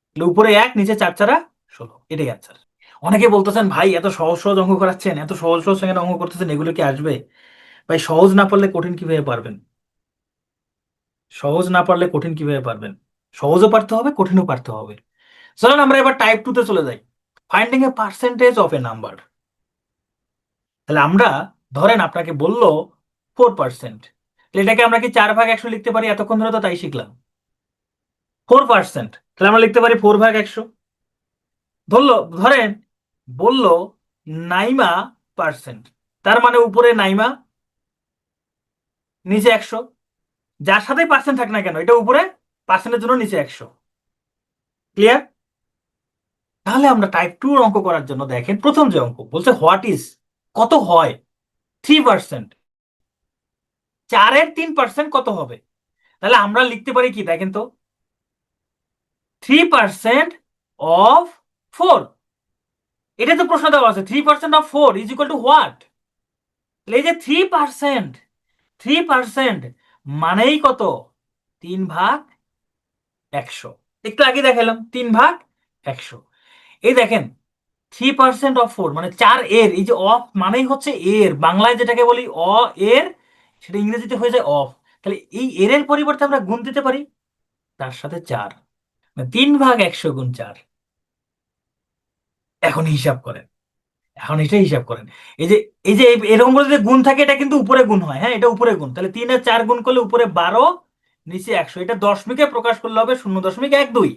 A: তাহলে উপরে 1, নিচে 4×4=16। এটাই অ্যান্সার। অনেকে বলতেছেন ভাই এত সহজ সহজ অঙ্ক করাচ্ছেন, এত সহজ সহজ সঙ্গে অঙ্ক করতেছেন, এগুলো কি আসবে? ভাই সহজ না পারলে কঠিন কিভাবে পারবেন? সহজ না পারলে কঠিন কিভাবে পারবেন? সহজও পারতে হবে, কঠিনও পারতে হবে। চলেন আমরা এবার টাইপ 2 তে চলে যাই, finding A percentage of a number. তাহলে আমরা ধরেন আপনাকে বললো 4%, এটাকে আমরা কি 4/100 লিখতে পারি? এতক্ষণ ধরে তো তাই শিখলাম। 4%, তাহলে আমরা লিখতে পারি 4/100। ধরেন বললো নাইমা পার্সেন্ট, তার মানে উপরে নাইমা, নিচে 100। যার সাথে পার্সেন্ট থাক না কেন এটা উপরে, পার্সেন্টের জন্য নিচে 100। ক্লিয়ার? তাহলে আমরা টাইপ 2 অঙ্ক করার জন্য দেখেন প্রথম যে অঙ্ক বলছে হোয়াট ইজ, কত হয় 3%, 4/3% কত হবে? তাহলে আমরা লিখতে পারি কি দেখেন তো, 3% অফ 4। এটা তো প্রশ্ন দেওয়া আছে 3% অফ 4 = হোয়াট। তাহলে এই যে 3%, 3% মানেই কত? 3/100। একটু আগে দেখালাম 3/100। এই দেখেন 3% অফ 4 মানে 4 এর, এই যে অফ মানেই হচ্ছে এর, বাংলায় যেটাকে বলি এর, সেটা ইংরেজিতে হয়ে যায় অফ। তাহলে এই এর পরিবর্তে আমরা গুণ দিতে পারি তার সাথে 4, 3/100 × 4। এখন হিসাব করেন, এখন এটা হিসাব করেন। এই যে এরকম করে যদি গুণ থাকে এটা কিন্তু উপরে গুণ হয়, হ্যাঁ এটা উপরে গুণ। তাহলে 3 আর 4 গুণ করলে উপরে 12, নিচে 100। এটা দশমিকে প্রকাশ করলে হবে 0.12।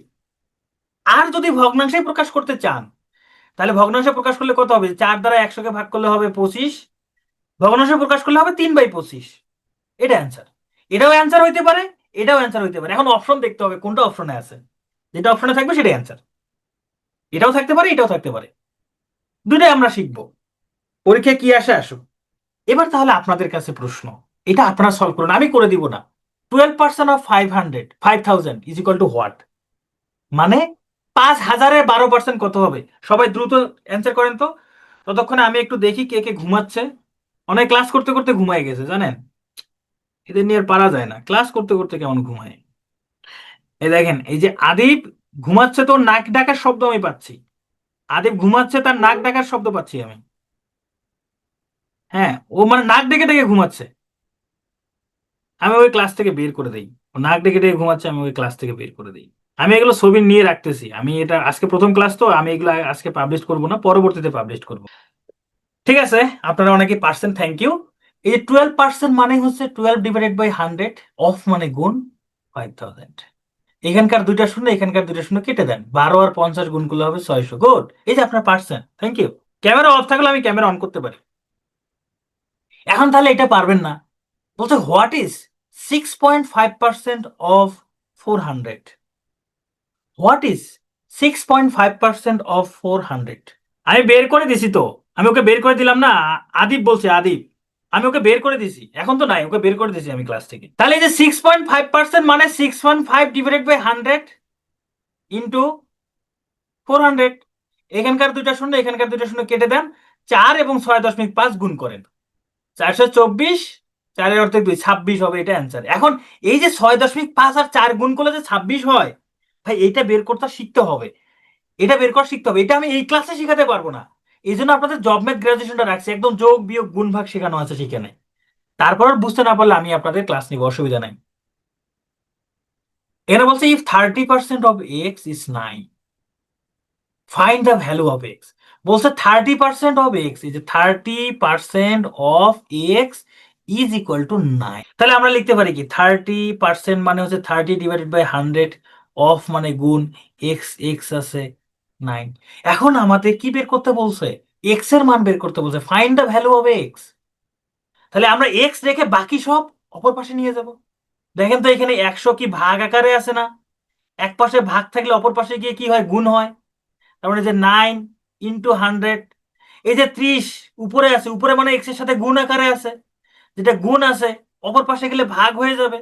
A: আর যদি ভগ্নাংশে প্রকাশ করতে চান তাহলে ভগ্নাংশে প্রকাশ করলে কত হবে? 4 দ্বারা 100-কে ভাগ করলে হবে 25, ভগ্নাংশে প্রকাশ করলে হবে 3/25। এটা অ্যান্সার। এটাও অ্যান্সার হইতে পারে, এটাও অ্যান্সার হইতে পারে। এখন অপশন দেখতে হবে কোনটা অপশনে আছে, যেটা অপশনে থাকবে সেটাই অ্যান্সার। এটাও থাকতে পারে, এটাও থাকতে পারে, দুটাই আমরা শিখবো। পরীক্ষায় কি আসে আসুক। এবার তাহলে আপনাদের কাছে প্রশ্ন, এটা আপনারা সলভ করুন, আমি করে দিব না। 12% অফ 500 হোয়াট, মানে 5,000-এর 12% কত হবে? সবাই দ্রুত অ্যান্সার করেন তো, ততক্ষণে আমি একটু দেখি কে কে ঘুমাচ্ছে। অনেক ক্লাস করতে করতে ঘুমাই গেছে জানেন, এদের নিয়ে আর পারা যায় না, ক্লাস করতে করতে কেমন ঘুমায়। এই দেখেন এই যে আদিব ঘুমাচ্ছে, তো নাক ডাকার শব্দ আমি পাচ্ছি। আদিব ঘুমাচ্ছে, তার নাক ডাকার শব্দ পাচ্ছি আমি। হ্যাঁ, ও মানে নাক ডেকে ডেকে ঘুমাচ্ছে, আমি ওই ক্লাস থেকে বের করে দিই। ও নাক ডেকে ডেকে ঘুমাচ্ছে, আমি ওই ক্লাস থেকে বের করে দিই। আমি এগুলো ছবি নিয়ে রাখতেছি, আমি এটা আজকে প্রথম ক্লাস তো আমি এগুলো আজকে পাবলিশ করব না, পরবর্তীতে পাবলিশ করব। ঠিক আছে, আপনারা অনেকে পার্সেন্ট, থ্যাংক ইউ। এই যে 12% মানে হচ্ছে 12 / 100, অফ মানে গুণ 5000। এখানকার দুইটা শূন্য, এখানকার দুইটা শূন্য কেটে দেন, 12 আর 50 গুণ করলে হবে 600। গুড, এই যে আপনার percent, thank you. Camera off থাকলে আমি ক্যামেরা অন করতে পারি। এখন তাহলে এটা পারবেন না, বলছে what is 6.5% of 400? What is 6.5% of 400? আমি বের করে দিছি তো, আমি ওকে বের করে দিলাম না, আদিপ বলছে, আদিপ। আমি ওকে বের করে দিছি, এখন তো নাই, ওকে বের করে দিছি আমি ক্লাস থেকে। তাহলে এই যে 6.5% মানে 6.5 / 100 ইন্টু 400। এখানকার দুইটা শূন্য, এখানকার দুইটা শূন্য কেটে দেন, 4 এবং 6.5 গুণ করেন, 424। 4 এর অর্ধেক 2, 26 হবে, এটা অ্যান্সার। এখন এই যে 6.5 আর 4 গুণ করলে যে 26 হয়, ভাই এটা বের করতে শিখতে হবে, এটা বের করা শিখতে হবে, এটা আমি এই ক্লাসে শিখাতে পারবো না। এই জন্য আপনাদের জব ম্যাথ গ্রাজুয়েশনটা রাখছি, একদম যোগ বিয়োগ গুণ ভাগ শেখানো আছে সেখানে। তারপর আর বুঝতে না পারলে আমি আপনাদের ক্লাস নিব, অসুবিধা নাই। এরা বলছে if 30% of x is 9, find the value of x. বলছে 30% অফ এক্স, এই যে 30% of x is equal two 9। তাহলে আমরা লিখতে পারি কি, 30% মানে হচ্ছে 30 / 100, অফ মানে গুণ, এক্স এক্স আছে 9। এখন আমাদের কি বের করতে বলছে, এক্স এর মান বের করতে বলছে, find the value of x. তাহলে আমরা এক্স রেখে বাকি সব অপর পাশে নিয়ে যাব। দেখেন তো এখানে 100 কি ভাগ আকারে আছে না, এক পাশে ভাগ থাকলে অপর পাশে গিয়ে কি হয়, গুণ হয়। তার মানে যে 9 × 100, এই যে 30 উপরে আছে, উপরে মানে এক্স এর সাথে গুণ আকারে আছে, যেটা গুণ আছে অপর পাশে গেলে ভাগ হয়ে যাবে।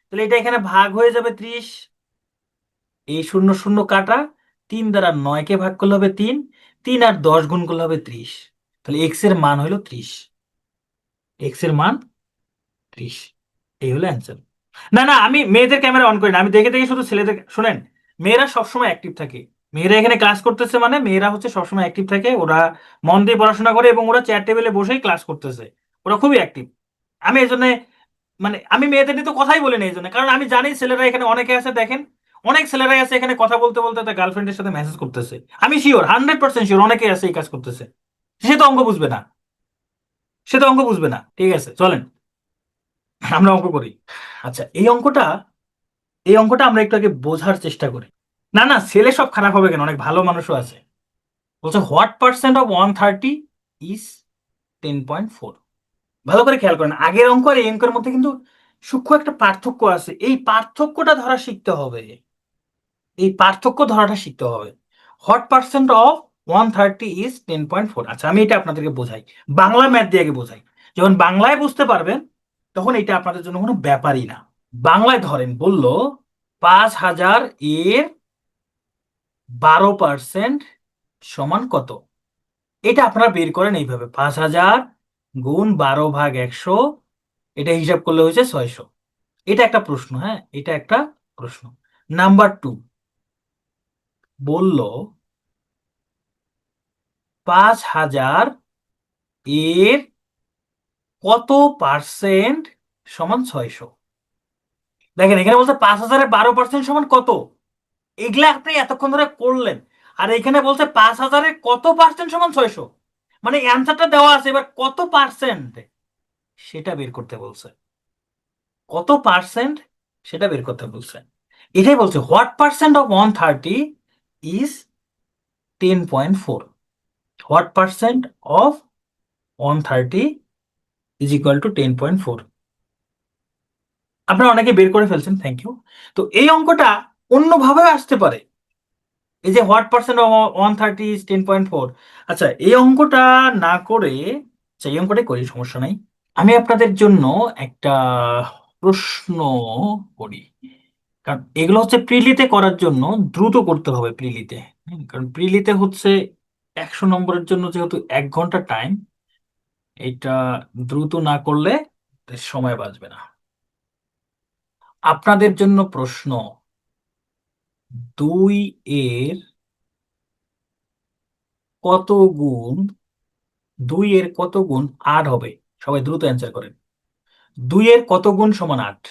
A: তাহলে এটা এখানে ভাগ হয়ে যাবে 30, এই শূন্য শূন্য কাটা, 3 দ্বারা 9 কে ভাগ করলে হবে 3, 3 আর 10 গুণ করলে হবে 30। তাহলে এক্স এর মান হলো 30, এক্স এর মান 30, এই হলো অ্যান্সার। না না, আমি মেয়েদের ক্যামেরা অন করি না, আমি দেখে দেখে শুধু ছেলেদের, শুনেন, মেয়েরা সবসময় অ্যাক্টিভ থাকে। মেয়েরা এখানে ক্লাস করতেছে মানে মেয়েরা হচ্ছে সবসময় অ্যাক্টিভ থাকে, ওরা মন দিয়ে পড়াশোনা করে এবং ওরা চেয়ার টেবিলে বসেই ক্লাস করতেছে, ওরা খুবই অ্যাক্টিভ। আমি এই জন্য, মানে আমি মেয়েদের নিয়ে তো কথাই বলি না এই জন্য, কারণ আমি জানি ছেলেরা এখানে অনেকে আছে, দেখেন অনেক ছেলেরাই আছে এখানে কথা বলতে বলতে তার গার্লফ্রেন্ডের সাথে মেসেজ করতেছে। আমি শিওর, 100% শিওর অনেকে আছে এই কাজ করতেছে। সে তো অঙ্ক বুঝবে না, সে তো অঙ্ক বুঝবে না। ঠিক আছে, চলেন আমরা অঙ্ক করি। আচ্ছা, এই অঙ্কটা আমরা একটু আগে বোঝার চেষ্টা করি। না না, ছেলে সব খারাপ হবে কেন, অনেক ভালো মানুষও আছে। বলছে হোয়াট পার্সেন্ট অফ 130 ইজ 10.4। ভালো করে খেয়াল করেন, আগের অঙ্ক আর এই অঙ্কের মধ্যে কিন্তু সূক্ষ্ম একটা পার্থক্য আছে, এই পার্থক্যটা ধরা শিখতে হবে, এই পার্থক্য ধরাটা শিখতে হবে। What percent of 130 is 10.4। আচ্ছা, আমি এটা আপনাদেরকে বোঝাই, বাংলা ম্যাথ দিয়ে আগে বোঝাই। যখন বাংলায় বুঝতে পারবেন তখন এটা আপনাদের জন্য কোনো ব্যাপারই না। বাংলায় ধরেন বলল 5000 এর 12% সমান কত। এটা আপনারা বের করেন এইভাবে, 5000 গুণ 12/100, এটা হিসাব করলে হয়েছে 600। এটা একটা প্রশ্ন, হ্যাঁ এটা একটা প্রশ্ন। নাম্বার 2 বলল 5000 এর কত পার্সেন্ট সমান 600। দেখেন এখানে বলছে 5000 এর 12% সমান কত, এগুলা আপনি এতক্ষণ ধরে করলেন। আর এখানে বলছে 5000 এর কত পার্সেন্ট সমান 600, মানে অ্যান্সারটা দেওয়া আছে, এবার কত পার্সেন্ট সেটা বের করতে বলছে, কত পার্সেন্ট সেটা বের করতে বলছে। এটাই বলছে what percent of 130 is 10.4। What percent of 130 is equal two 10.4। আপনারা অনেকে বের করে ফেলছেন, থ্যাংক ইউ। তো এই অঙ্কটা অন্যভাবে আসতে পারে, এই যে হোয়াট পার্সেন্ট অফ 130 ইজ 10.4। আচ্ছা, এই অঙ্কটা না করে, আচ্ছা এই অঙ্কটাই করি, সমস্যা নাই। আমি আপনাদের জন্য একটা প্রশ্ন করি, কারণ এগুলো হচ্ছে প্রিলিতে করার জন্য দ্রুত করতে হবে প্রিলিতে। কারণ প্রিলিতে হচ্ছে 100 নম্বরের জন্য যেহেতু 1 ঘন্টা টাইম, এটা দ্রুত না করলে সময় বাঁচবে না। আপনাদের জন্য প্রশ্ন, 2 এর কত গুণ, 2 এর কত গুণ 8 হবে। সবাই দ্রুত অ্যান্সার করেন। 2 এর কত গুণ সমান 8?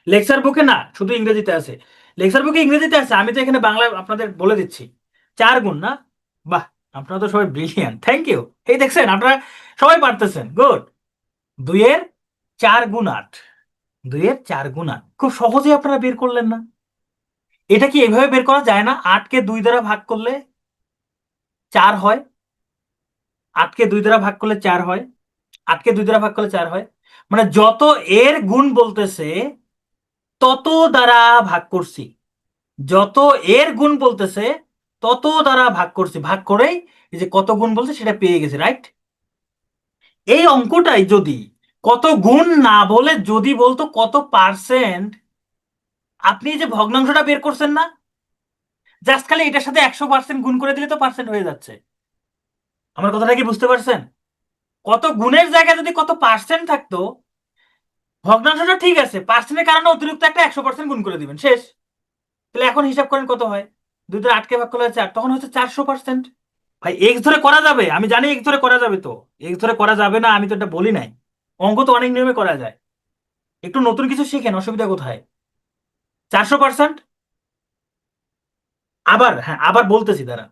A: লেকচার বুকে না, শুধু ইংরেজিতে আছে। লেকচার বুকে ইংরেজিতে আছে, আমি তো এখানে বাংলায় আপনাদের বলে দিচ্ছি। 4 গুণ না? বাহ, আপনারা তো সবাই ব্রিলিয়ান্ট, থ্যাংক ইউ। এই দেখছেন, আপনারা সবাই পারতেছেন, গুড। 2-এর 4 গুণ 8। 2-এর 4 গুণ 8 খুব সহজে আপনারা বের করলেন না? এটা কি এভাবে বের করা যায় না? 8কে 2 দ্বারা ভাগ করলে 4 হয়। 8কে 2 দ্বারা ভাগ করলে 4 হয়। 8কে 2 দ্বারা ভাগ করলে 4 হয়। মানে যত এর গুণ বলতেছে তত দ্বারা ভাগ করছি। যত এর গুণ বলতেছে তত দ্বারা ভাগ করছি, ভাগ করেই এই যে কত গুণ বলছে সেটা পেয়ে গেছে, রাইট? এই অঙ্কটাই যদি কত গুণ না বলে যদি বলতো কত পার্সেন্ট, আপনি এই যে ভগ্নাংশটা বের করছেন না, জাস্ট খালি এটার সাথে 100% গুণ করে দিলে তো পার্সেন্ট হয়ে যাচ্ছে। আমার কথাটা কি বুঝতে পারছেন? কত গুণের জায়গায় যদি কত পার্সেন্ট থাকতো, ভগ্নাংশটা ঠিক আছে, পার্সেন্টের কারণে অতিরিক্ত একটা 100% গুণ করে দিবেন, শেষ। তাহলে এখন হিসাব করেন কত হয়। 2 দ্বারা 8কে ভাগ করলে 4, তখন হচ্ছে 400%। ভাই এক্স ধরে করা যাবে, আমি জানি এক্স ধরে করা যাবে, তো এক্স ধরে করা যাবে না আমি তো এটা বলি নাই। অঙ্ক তো অনেক নিয়মে করা যায়, একটু নতুন কিছু শিখেন, অসুবিধা কোথায়? 400%। আবার হ্যাঁ, আবার বলতেছি দাঁড়া।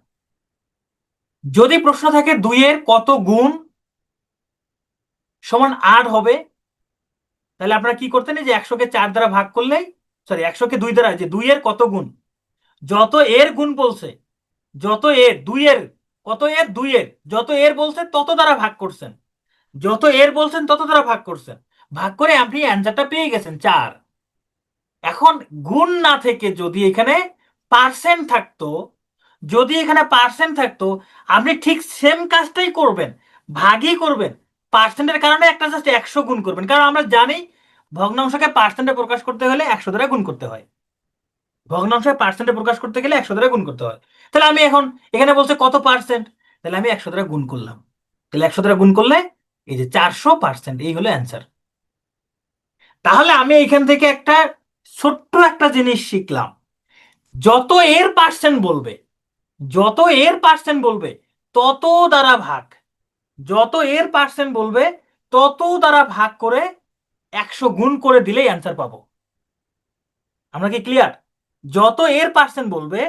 A: যদি প্রশ্ন থাকে 2-এর কত গুণ সমান 8 হবে, তাহলে আপনারা কি করতেন, এই যে 100কে 4 দ্বারা ভাগ করলেই, সরি 100কে 2 দ্বারা, যে 2-এর কত গুণ, যত এর গুণ বলছে, যত এর 2-এর, কত এর 2-এর, যত এর বলছে তত দ্বারা ভাগ করছেন। যত এর বলছেন তত দ্বারা ভাগ করছেন, ভাগ করে আপনি অ্যান্সারটা পেয়ে গেছেন 4। এখন গুণ না থেকে যদি এখানে পার্সেন্ট থাকতো, যদি এখানে পার্সেন্ট থাকতো, আপনি ঠিক সেম কাজটাই করবেন, ভাগই করবেন। পার্সেন্টের কারণে একটা জাস্ট 100 গুণ করবেন, কারণ আমরা জানি ভগ্নাংশকে পার্সেন্টে প্রকাশ করতে হলে 100 দ্বারা গুণ করতে হয়। ভগ্নাংশকে পার্সেন্টে প্রকাশ করতে গেলে 100 দ্বারা গুণ করতে হয়। তাহলে আমি এখন, এখানে বলছে কত পার্সেন্ট, তাহলে আমি 100 দ্বারা গুণ করলাম। তাহলে 100 দ্বারা গুণ করলে এই যে 400%, এই হলো অ্যান্সার। তাহলে আমি এখান থেকে একটা ছোট্ট একটা জিনিস শিখলাম, যত এর পার্সেন্ট বলবে, যত এর পার্সেন্ট বলবে তত দ্বারা ভাগ, যত এর পার্সেন্ট বলবে তত দ্বারা ভাগ করে 100 গুণ করে দিলেই অ্যান্সার পাবো। আমরা কি ক্লিয়ার? যত এর পার্সেন্ট বলবে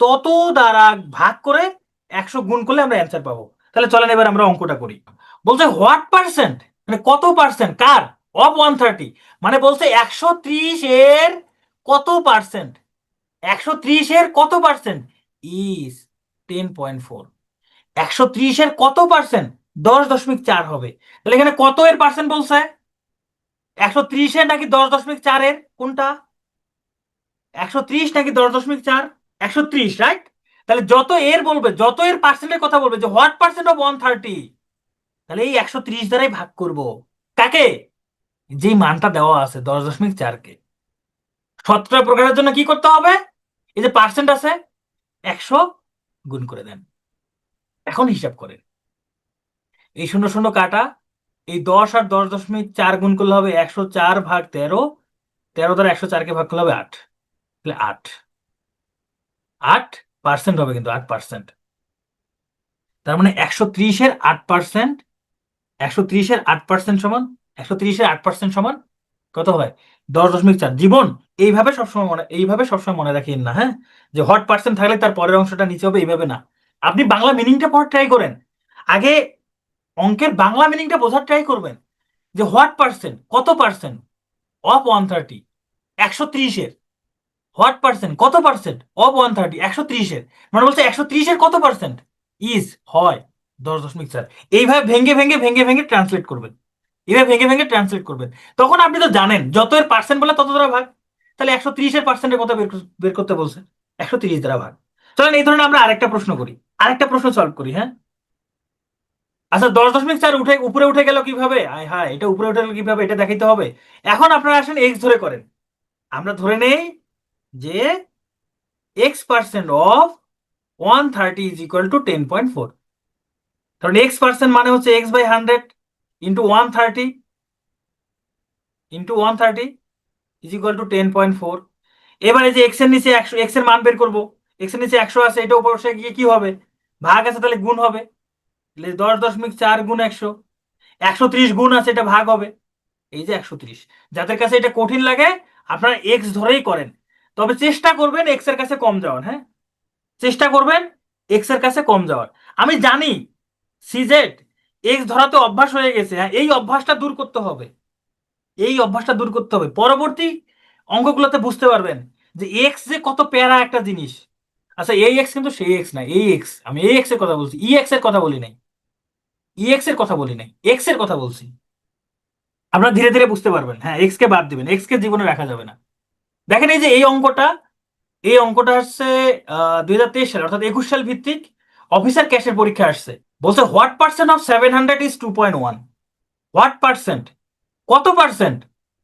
A: তত দ্বারা ভাগ করে 100 গুণ করলে আমরা অ্যান্সার পাবো। তাহলে চলেন এবার আমরা অঙ্কটা করি। বলছে হোয়াট পার্সেন্ট, মানে কত পার্সেন্ট, কার, অফ 130, মানে বলছে 130 এর কত পার্সেন্ট, 130 এর কত পার্সেন্ট ইজ 10.4। 130 এর কত পার্সেন্ট 10.4 হবে। তাহলে এখানে কত এর পার্সেন্ট বলছে, 130 এর নাকি 10.4 এর, কোনটা? 130 নাকি 10.4? 130, রাইট? তাহলে যত এর বলবে, যত এর পার্সেন্টের কথা বলবে, যে হোয়াট পার্সেন্ট অফ 130, তাহলে এই 130 দ্বারাই ভাগ করব। কাকে? যেই মানটা দেওয়া আছে 10.4 কে। শতকরা প্রকারের জন্য কি করতে হবে, এই যে পার্সেন্ট আছে 100 গুণ করে দেন। এখন হিসাব করেন, এই শূন্য শূন্য কাটা, এই 10 আর 10.4 গুণ করলে হবে 104/13, 13 দ্বারা 104কে ভাগ করলে হবে 8, তাহলে 8% হবে, কিন্তু 8%। তার মানে 130 এর 8%, 130 এর 8% সমান, 130 এর 8% সমান কত হয়? 10.4। জীবন এইভাবে সবসময় মনে, এইভাবে সবসময় মনে রাখেন না, হ্যাঁ, যে হট পার্সেন্ট থাকলে তার পরের অংশটা নিচে হবে, এইভাবে না। আপনি বাংলা মিনিংটা পড়ার ট্রাই করেন, আগে অঙ্কের বাংলা মিনিংটা বোঝার ট্রাই করবেন, যে হোয়াট পার্সেন্ট, কত পার্সেন্ট অফ 130, 130 এর হোয়াট পার্সেন্ট, কত পার্সেন্ট অফ 130, 130 এর, মানে বলছে 130 এর কত পার্সেন্ট ইজ হয় 10.4। এইভাবে ভেঙে ভেঙে ভেঙে ভেঙে ট্রান্সলেট করবেন, এইভাবে ভেঙে ভেঙে ট্রান্সলেট করবেন। তখন আপনি তো জানেন যত এর পার্সেন্ট বলে তত দ্বারা ভাগ। তাহলে 130 এর পার্সেন্টের কত বের করতে বলছে, 130 দ্বারা ভাগ। চলেন এই ধরনের আমরা আরেকটা প্রশ্ন করি, আরেকটা প্রশ্ন সলভ করি, হ্যাঁ। আচ্ছা, 10.4 উঠে উপরে উঠে গেল কিভাবে, আয় হায়, এটা উপরে উঠে গেল কিভাবে, এটা দেখাইতে হবে। এখন আপনারা আসেন এক্স ধরে করেন। আমরা ধরে নেই যে x% of 130 is equal two 10.4। কারণ x% মানে হচ্ছে x/100 into 130 is equal two 10.4। এবারে যে x এর নিচে 100, x এর মান বের করবো, x এর নিচে 100 আছে, এটা উপর গিয়ে কি হবে, ভাগ আছে, তাহলে গুণ হবে। 10.4 গুণ 100, 130 গুণ আছে, এটা ভাগ হবে। এই যে 130, যাদের কাছে এটা কঠিন লাগে আপনারা এক্স ধরেই করেন, তবে চেষ্টা করবেন এক্স এর কাছে কম যাওয়ার। হ্যাঁ, চেষ্টা করবেন এক্স এর কাছে কম যাওয়ার। আমি জানি সিজেড এক্স ধরাতে অভ্যাস হয়ে গেছে, হ্যাঁ এই অভ্যাসটা দূর করতে হবে, এই অভ্যাসটা দূর করতে হবে। পরবর্তী অঙ্কগুলোতে বুঝতে পারবেন যে এক্স যে কত প্যারা একটা জিনিস। আচ্ছা এই এক্স কিন্তু সেই এক্স না, এই এক্স, আমি এই এক্স এর কথা বলছি, ই এক্স এর কথা বলি নাই, ই এক্স এর কথা বলি নাই, এক্স এর কথা বলছি। আপনারা ধীরে ধীরে বুঝতে পারবেন। হ্যাঁ, এক্স কে বাদ দিবেন, এক্স কে জীবনে রাখা যাবে না। দেখেন এই যে এই অঙ্কটা আসছে 2023 সালে, অর্থাৎ 21 সাল ভিত্তিক অফিসার ক্যাশের পরীক্ষা আসছে। বলছে what percent of 700 is 2.1। What percent, কত পার্সেন্ট,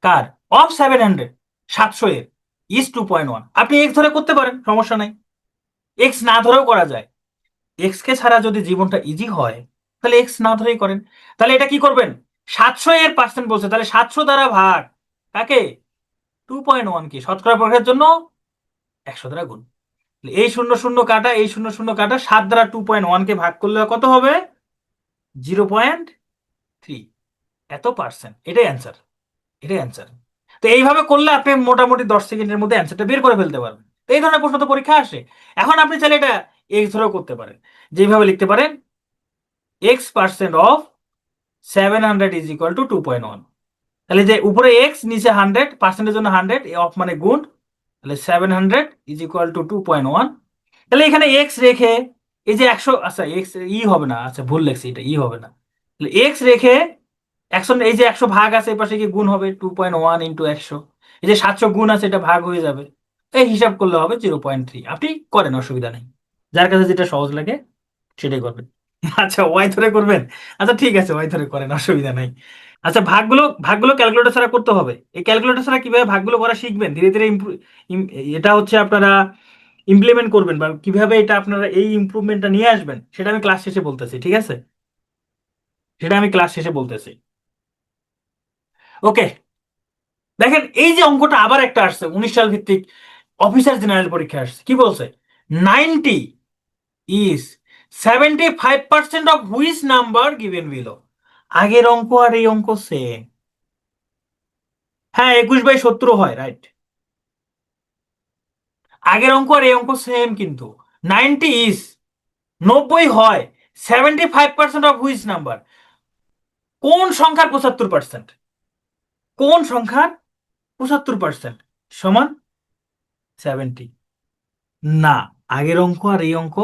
A: কার, অফ 700, 700 এর, ইজ 2.1। আপনি এক্স ধরে করতে পারেন, সমস্যা নাই, এক্স না ধরেও করা যায়। এক্স কে ছাড়া যদি জীবনটা ইজি হয় তাহলে এক্স না ধরেই করেন। তাহলে এটা কি করবেন, 700 এর পার্সেন্ট বলছে, তাহলে 700 দ্বারা ভাগ কাকে, 2.1 কে, শতকরা প্রকাশের জন্য 100 দ্বারা গুণ। এই শূন্য শূন্য কাটা, এই শূন্য শূন্য কাটা, 7 দ্বারা 2.1 কে ভাগ করলে কত হবে, 0.3। এত পার্সেন্ট, এটাই অ্যান্সার, এটাই অ্যান্সার। তো এইভাবে করলে আপনি মোটামুটি 10 সেকেন্ডের মধ্যে অ্যান্সারটা বের করে ফেলতে পারবেন। তো এই ধরনের প্রশ্ন তো পরীক্ষা আসে। এখন আপনি চাইলে এটা এক্স ধরেও করতে পারেন, যেভাবে লিখতে পারেন x percent of 700 is equal two 2.1। তাহলে যে উপরে এক্স নিচে 100, পার্সেন্টের জন্য 100, অফ মানে গুণ, তাহলে 700 ইজ ইকুয়াল টু 2.1। তাহলে এখানে এক্স রেখে এই যে 100, আচ্ছা এক্স ই হবে না, আচ্ছা ভুল লেখছি, এটা ই হবে না। তাহলে এক্স রেখে 100, এই যে 100 ভাগ আছে, এই পাশে কি গুণ হবে, 2.1 ইন্টু 100, এই যে 700 গুণ আছে এটা ভাগ হয়ে যাবে, এই হিসাব করলে হবে 0.3। আপনি করেন, অসুবিধা নেই, যার কাছে যেটা সহজ লাগে সেটাই করবেন। আচ্ছা ওয়াই ধরে করবেন, আচ্ছা ঠিক আছে ওয়াই ধরে করেন, অসুবিধা নাই। আচ্ছা ভাগগুলো ভাগগুলো ক্যালকুলেটর ছাড়া করতে হবে। এই ক্যালকুলেটর ছাড়া কিভাবে ভাগগুলো করা শিখবেন, ধীরে ধীরে এটা হচ্ছে আপনারা ইমপ্লিমেন্ট করবেন, বা কিভাবে এটা আপনারা এই ইমপ্রুভমেন্টটা নিয়ে আসবেন সেটা আমি ক্লাস শেষে বলতেছি, ঠিক আছে, সেটা আমি ক্লাস শেষে বলতেছি। ওকে, দেখেন এই যে অঙ্কটা আবার একটা আসছে 19 সাল ভিত্তিক অফিসার জেনারেল পরীক্ষা আসছে, কি বলছে, 90 is 75% of which number given below. আগের অঙ্ক আর এই অঙ্ক সেম। হ্যাঁ 21/70 হয়, রাইট। আগের অঙ্ক আর এই অঙ্ক সেম, কিন্তু 90 ইজ 90 হয় 75% অফ হুইচ নাম্বার, কোন সংখ্যার 75%, কোন সংখ্যার 75% সমান 70। না, আগের অঙ্ক আর এই অঙ্ক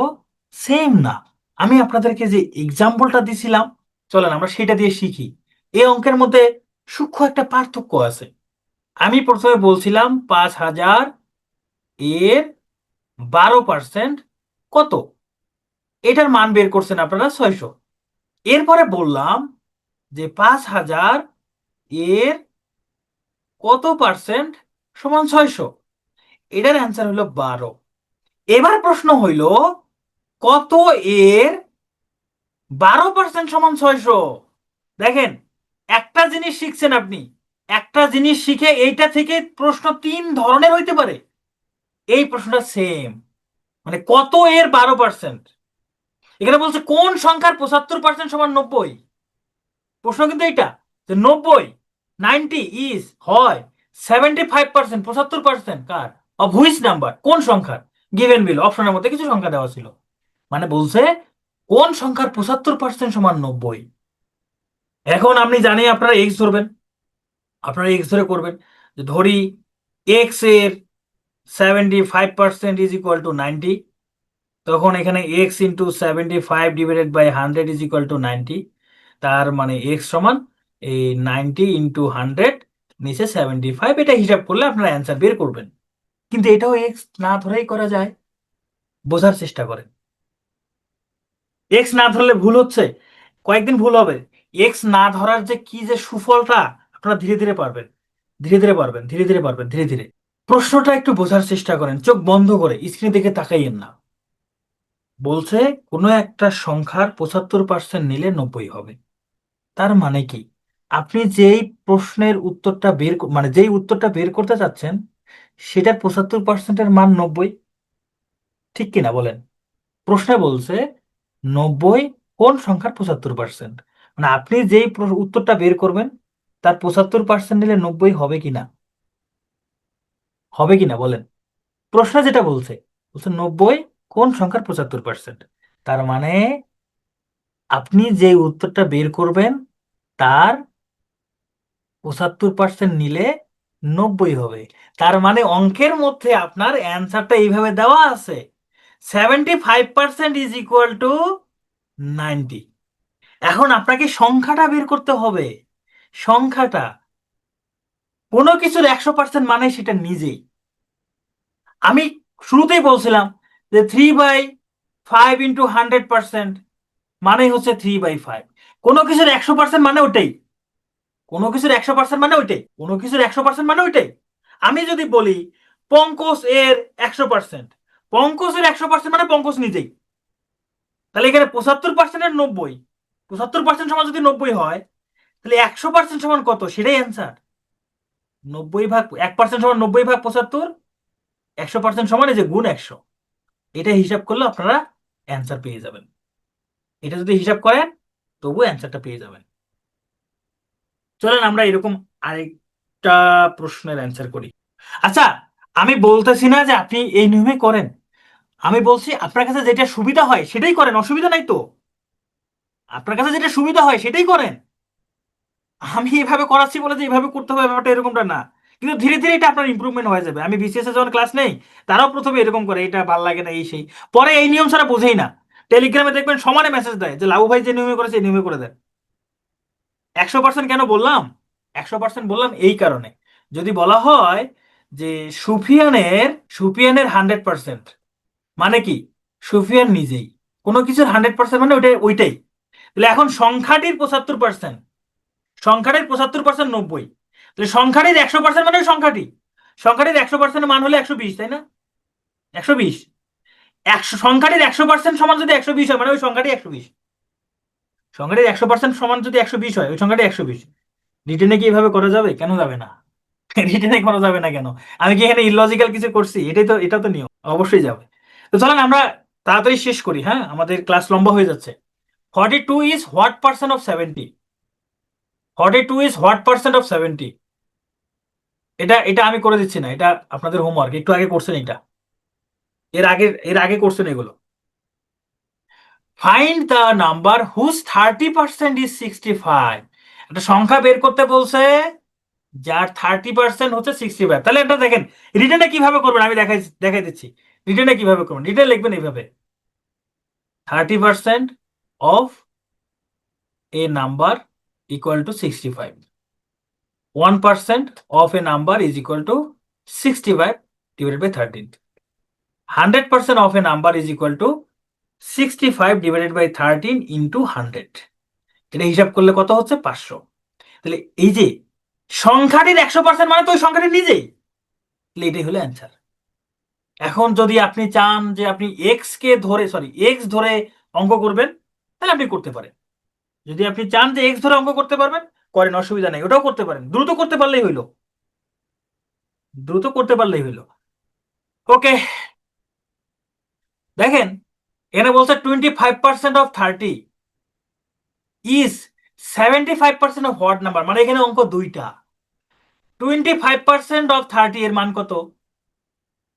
A: সেম না। আমি আপনাদেরকে যে এক্সাম্পলটা দিছিলাম, চলেন আমরা সেটা দিয়ে শিখি। এই অঙ্কের মধ্যে সূক্ষ্ম একটা পার্থক্য আছে। আমি প্রথমে বলছিলাম 5,000 এর 12% কত, এটার মান বের করছেন আপনারা 600। এরপরে বললাম যে 5,000 এর কত পার্সেন্ট সমান 600, এটার অ্যান্সার হলো 12। এবার প্রশ্ন হইল কত এর 12% সমান 600। দেখেন একটা জিনিস শিখছেন আপনি, একটা জিনিস শিখে এইটা থেকে প্রশ্ন 3 ধরনের হইতে পারে। এই প্রশ্নটা সেম, মানে কত এর 12%। এখানে বলছে কোন সংখ্যার 75% সমান 90। প্রশ্ন কিন্তু এইটা যে 90, 90 ইজ হয় 75%, 75% কার, অফ হুইচ নাম্বার, কোন সংখ্যার, গিভেন বিল, অপশনের মধ্যে কিছু সংখ্যা দেওয়া ছিল। মানে বলছে কোন সংখ্যার 75% সমান 90। এখন আপনি জানি আপনারা এক্স ধরবেন, আপনারা এক্স ধরে করবেন, যে ধরি এক্স এর 75% ইজ ইকুয়াল টু 90, তখন এখানে x into 75 divided by 100 is equal to 90। তার মানে এক্স সমান এই 90 ইন্টু 100, নিচে 75, এটা হিসাব করলে আপনারা অ্যান্সার বের করবেন। কিন্তু এটাও এক্স না ধরেই করা যায়, বোঝার চেষ্টা করেন। এক্স না ধরলে ভুল হচ্ছে, কয়েকদিন ভুল হবে। এক্স না ধরার যে কি যে সুফলটা আপনারা ধীরে ধীরে পারবেন, ধীরে ধীরে পারবেন, ধীরে ধীরে পারবেন, ধীরে ধীরে। প্রশ্নটা একটু বোঝার চেষ্টা করেন, চোখ বন্ধ করে স্ক্রিনের দিকে তাকাইয়েন না। বলছে কোনো একটা সংখ্যার 75% নিলে 90 হবে। তার মানে কি, আপনি যেই প্রশ্নের উত্তরটা মানে যেই উত্তরটা বের করতে চাচ্ছেন সেটার 75%-এর মান 90, ঠিক কিনা বলেন। প্রশ্নে বলছে 90 কোন সংখ্যার 75%, মানে আপনি যেই উত্তরটা বের করবেন তার 75% নিলে 90 হবে কিনা, হবে কিনা বলেন। প্রশ্ন যেটা বলছে, বলছে 90 কোন সংখ্যার 75%। তার মানে আপনি যে উত্তরটা বের করবেন তার 75% নিলে 90 হবে। তার মানে অঙ্কের মধ্যে আপনার অ্যান্সারটা এইভাবে দেওয়া আছে, 75% ইজ ইকুয়াল টু 90। এখন আপনাকে সংখ্যাটা বের করতে হবে, সংখ্যাটা। কোনো কিছুর 100% মানে সেটা নিজেই। আমি শুরুতেই বলছিলাম যে 3/5 × 100% মানে হচ্ছে 3/5। কোনো কিছুর 100% মানে ওটাই, কোনো কিছুর 100% মানে ওইটাই, কোনো কিছুর 100% মানে ওইটাই। আমি যদি বলি পঙ্কজ এর 100%, পঙ্কজের 100% মানে পঙ্কজ নিজেই। তাহলে এখানে 75% এর 90, 75% সমান যদি 90 হয়, তাহলে 100% সমান কত, সেটাই অ্যান্সার। 1% সমান 90/75, 100% সমান এই যে গুণ 100। এটা হিসাব করলে আপনারা অ্যান্সার পেয়ে যাবেন। এটা যদি হিসাব করেন তবু অ্যান্সারটা পেয়ে যাবেন। চলেন আমরা এরকম আরেকটা প্রশ্নের অ্যান্সার করি। আচ্ছা, আমি বলতেছি না যে আপনি এই নিয়মে করেন, আমি বলছি আপনার কাছে যেটা সুবিধা হয় সেটাই করেন, অসুবিধা নাই তো। আপনার কাছে যেটা সুবিধা হয় সেটাই করেন। আমি এইভাবে করাচ্ছি বলে যে এইভাবে করতে হবে ব্যাপারটা এরকমটা না। কিন্তু ধীরে ধীরে এটা আপনার ইমপ্রুভমেন্ট হয়ে যাবে। আমি বিসিএস এ যখন ক্লাস নেই, তারাও প্রথমে এরকম করে, এটা ভাল লাগে না এই সেই, পরে এই নিয়ম ছাড়া বোঝেই না। টেলিগ্রামে দেখবেন সমানে মেসেজ দেয় যে লাবু ভাই যে নিয়মে করেছে এই নিয়মে করে দেন। 100% কেন বললাম, 100% বললাম এই কারণে, যদি বলা হয় যে সুফিয়ানের সুফিয়ানের 100% মানে কি, সুফিয়ান নিজেই। কোনো কিছুর 100% মানে ওইটাই ওইটাই। তাহলে এখন সংখ্যাটির 75%, সংখ্যাটির 75% 90, তাহলে সংখ্যাটির 100% মানে ওই সংখ্যাটি, সংখ্যাটির 100% মান হলে 120, তাই না? 120, 100 সংখ্যাটির 100% সমান যদি 120 হয় মানে ওই সংখ্যাটি 120, সংখ্যাটির 100% সমান যদি 120 হয় ওই সংখ্যাটি 120। রিটেনে কি এভাবে করা যাবে? কেন যাবে না? রিটেনে করা যাবে না কেন? আমি কি এখানে ইললজিক্যাল কিছু করছি? এটাই তো, এটা তো নিয়ম, অবশ্যই যাবে। তো চলেন আমরা তাড়াতাড়ি শেষ করি, হ্যাঁ, আমাদের ক্লাস লম্বা হয়ে যাচ্ছে। 42 is what percent of 70? 42 is what percent of 70? এটা এটা আমি করে দিচ্ছি না, এটা আপনাদের হোমওয়ার্ক, একটু আগে করছেন এটা, এর আগে করছেন এগুলো। Find the number whose 30% is 65। একটা সংখ্যা বের করতে বলছে যার 30% হচ্ছে 65। তাহলে এটা দেখেন রিটেনে কিভাবে করবেন, আমি দেখাই দিচ্ছি। রিটেনে কিভাবে করবেন, রিটেনে লিখবেন এইভাবে, 30% of a number equal to 65, 1% of a number is equal to 65 divided by 13, 100% of a number is equal to 65 divided by 13 into 100। এটা হিসাব করলে কত হচ্ছে? 500। তাহলে এই যে সংখ্যাটির 100% মানে তো ওই সংখ্যাটি নিজেই, তাহলে এটাই হলো অ্যান্সার। এখন যদি আপনি চান যে আপনি এক্স কে ধরে, সরি এক্স ধরে অঙ্ক করবেন, তাহলে আপনি করতে পারেন। যদি আপনি চান যে এক্স ধরে অঙ্ক করতে পারবেন, করেন, অসুবিধা নেই, ওটাও করতে পারেন, দ্রুত করতে পারলেই হইলো, দ্রুত করতে পারলেই হইলো। ওকে, দেখেন এখানে বলছে 25% of 30 is 75% of what number, মানে এখানে অঙ্ক দুইটা। 25% অফ 30 এর মান কত?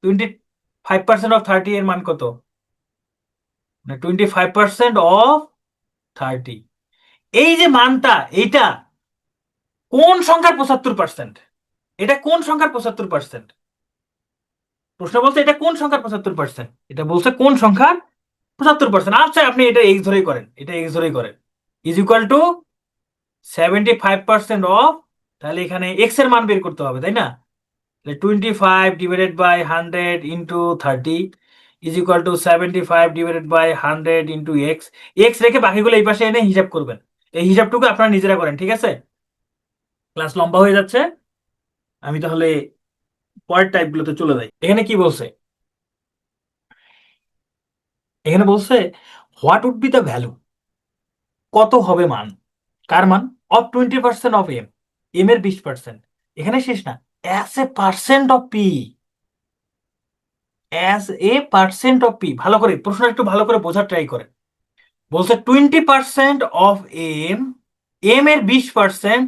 A: 25% অফ 30 এর মান কত? মানে 25% অফ 30, এই যে মানটা, এইটা কোন সংখ্যার 75%? এটা কোন সংখ্যার 75%? প্রশ্ন বলছে এটা কোন সংখ্যার 75%, এটা বলছে কোন সংখ্যার 75%। আচ্ছা আপনি এটা এক্স ধরেই করেন, এটা এক্স ধরেই করেন, ইজ ইকুয়াল টু 75% অফ, তাহলে এখানে এক্স এর মান বের করতে হবে, তাই না? 25 divided by 100 into 30 is equal to 75 divided by 100 into x. X রেখে বাকিগুলো এই পাশে এনে হিসাব করবেন। এই হিসাবটুকু আপনারা নিজেরা করেন, ঠিক আছে? ক্লাস লম্বা হয়ে যাচ্ছে, আমি তাহলে পরের টাইপগুলোতে চলে যাই। এখানে কি বলছে, এখানে বলছে what would be the value, কত হবে মান, কার মান? অফ 20% অফ এম, এম এর 20%। এখানে শেষ না, as a percent of P, as a percent of P. ভালো করে প্রশ্ন একটু ভালো করে বোঝার ট্রাই করেন। বলছে 20% অফ এম এম এর 20%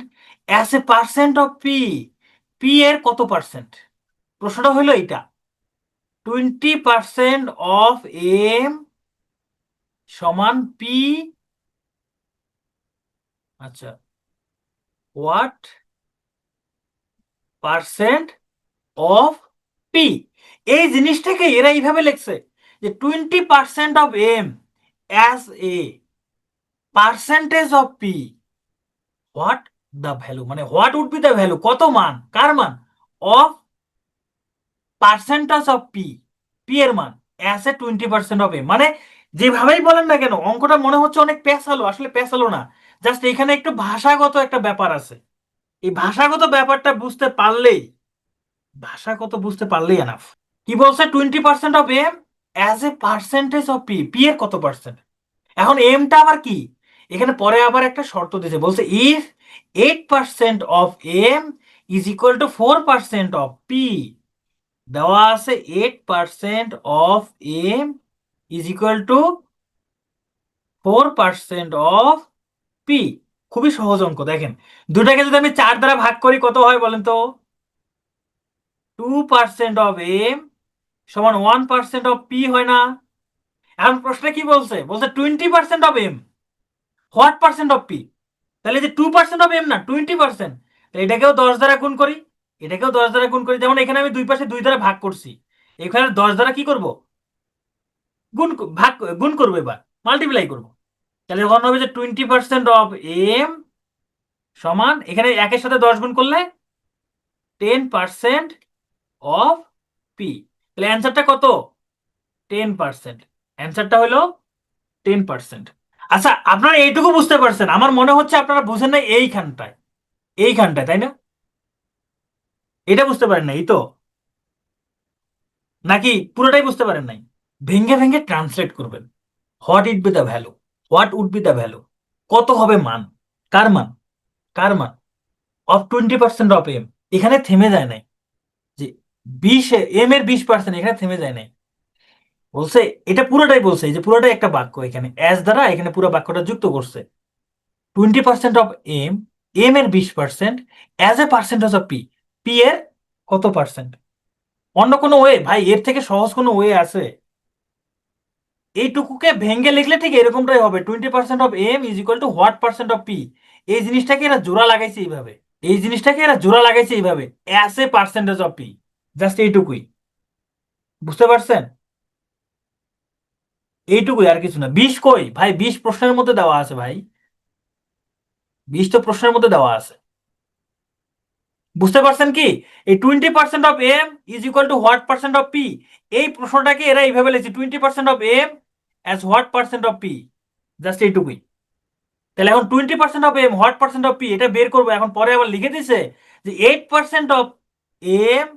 A: as a percent of P, P এর কত পার্সেন্ট? প্রশ্নটা হলো এটা, 20% অফ এম সমান পি, আচ্ছা, হোয়াট পার্সেন্ট অফ পি। এই জিনিসটাকে এরা এইভাবে লিখছে যে 20% of M as a percentage of P, what the value, মানে what would be the value, কত মান, কার মান, of percentage of P, P এর মান অ্যাজ এ 20% অফ এম। মানে যেভাবেই বলেন না কেন অঙ্কটা মনে হচ্ছে অনেক পেঁচালো, আসলে পেঁচালো না, জাস্ট এখানে একটু ভাষাগত একটা ব্যাপার আছে। এই ভাষাগত ব্যাপারটা বুঝতে পারলেই, ভাষাগত বুঝতে পারলেই এনাফ। কি বলছে, 20% of M as a percentage of P, P এর কত পার্সেন্ট। এখন এমটা আবার কি, এখানে পরে আবার একটা শর্ত দিয়েছে, বলছে if 8% of M is equal to 4% of P, দেওয়া আছে 8% of M is equal to 4% of P. খুবই সহজ অঙ্ক, দেখেন দুটাকে যদি আমি 4 দ্বারা ভাগ করি কত হয় বলেন তো, 2% অফ এম সমান 1% অফ পি হয় না? এখন প্রশ্নে কি বলছে, বলছে 20% of M what percent of P, তাহলে যে 2% অফ এম না 20%, এটাকেও 10 দ্বারা গুণ করি, এটাকেও 10 দ্বারা গুণ করি, যেমন এখানে আমি দুই পাশে 2 দ্বারা ভাগ করছি, এখানে 10 দ্বারা কি করব, গুণ ভাগ গুণ করবো, এবার মাল্টিপ্লাই করব। তাহলে তখন হবে যে 20% অফ এম সমান, এখানে একের সাথে 10 গুণ করলে 10% অফ পি, তাহলে অ্যান্সারটা কত, 10%, অ্যান্সারটা হলো 10%। আচ্ছা আপনারা এইটুকু বুঝতে পারছেন, আমার মনে হচ্ছে আপনারা বুঝেন না এইখানটায়, এইখানটায়, তাই না? এটা বুঝতে পারেন না এই তো, নাকি পুরোটাই বুঝতে পারেন নাই? ভেঙ্গে ভেঙ্গে ট্রান্সলেট করবেন, what it be the value, what would be the value, কত হবে মান, কার মান, কার মান, অফ 20% অফ এম, এখানে থেমে যায় নাই, যে 20 এম এর 20%, এখানে থেমে যায় নাই, বলছে এটা পুরোটাই, বলছে এই যে পুরোটাই একটা বাক্য, এখানে অ্যাজ দ্বারা এখানে পুরো বাক্যটা যুক্ত করছে, 20% অফ এম, এম এর 20% as a percentage of P, P এর কত পার্সেন্ট। অন্য কোনো ওয়ে ভাই, এর থেকে সহজ কোনো ওয়ে আছে? এইটুকুকে ভেঙ্গে লিখলে ঠিক এরকমটাই হবে, 20% of M is equal to what percent of P. এই জিনিসটাকে এরা জোড়া লাগাইছে এইভাবে, এই জিনিসটাকে এরা জোড়া লাগাইছে এইভাবে, as a percentage of P, just এইটুকুই, বুঝতে পারছেন? এইটুকুই, আর কিছু না। 20 কই ভাই, 20 প্রশ্নের মধ্যে দেওয়া আছে ভাই, 20 তো প্রশ্নের মধ্যে দেওয়া আছে, বুঝতে পারছেন কি? এই 20% of M is equal to what percent of P, এই প্রশ্নটাকে এরা এইভাবে লিখছে 20% of M as what percent of P, just এইটুকুই। তাহলে এখন 20% of M what percent of P এটা বের করবো, এখন পরে আবার লিখে দিছে যে 8% of M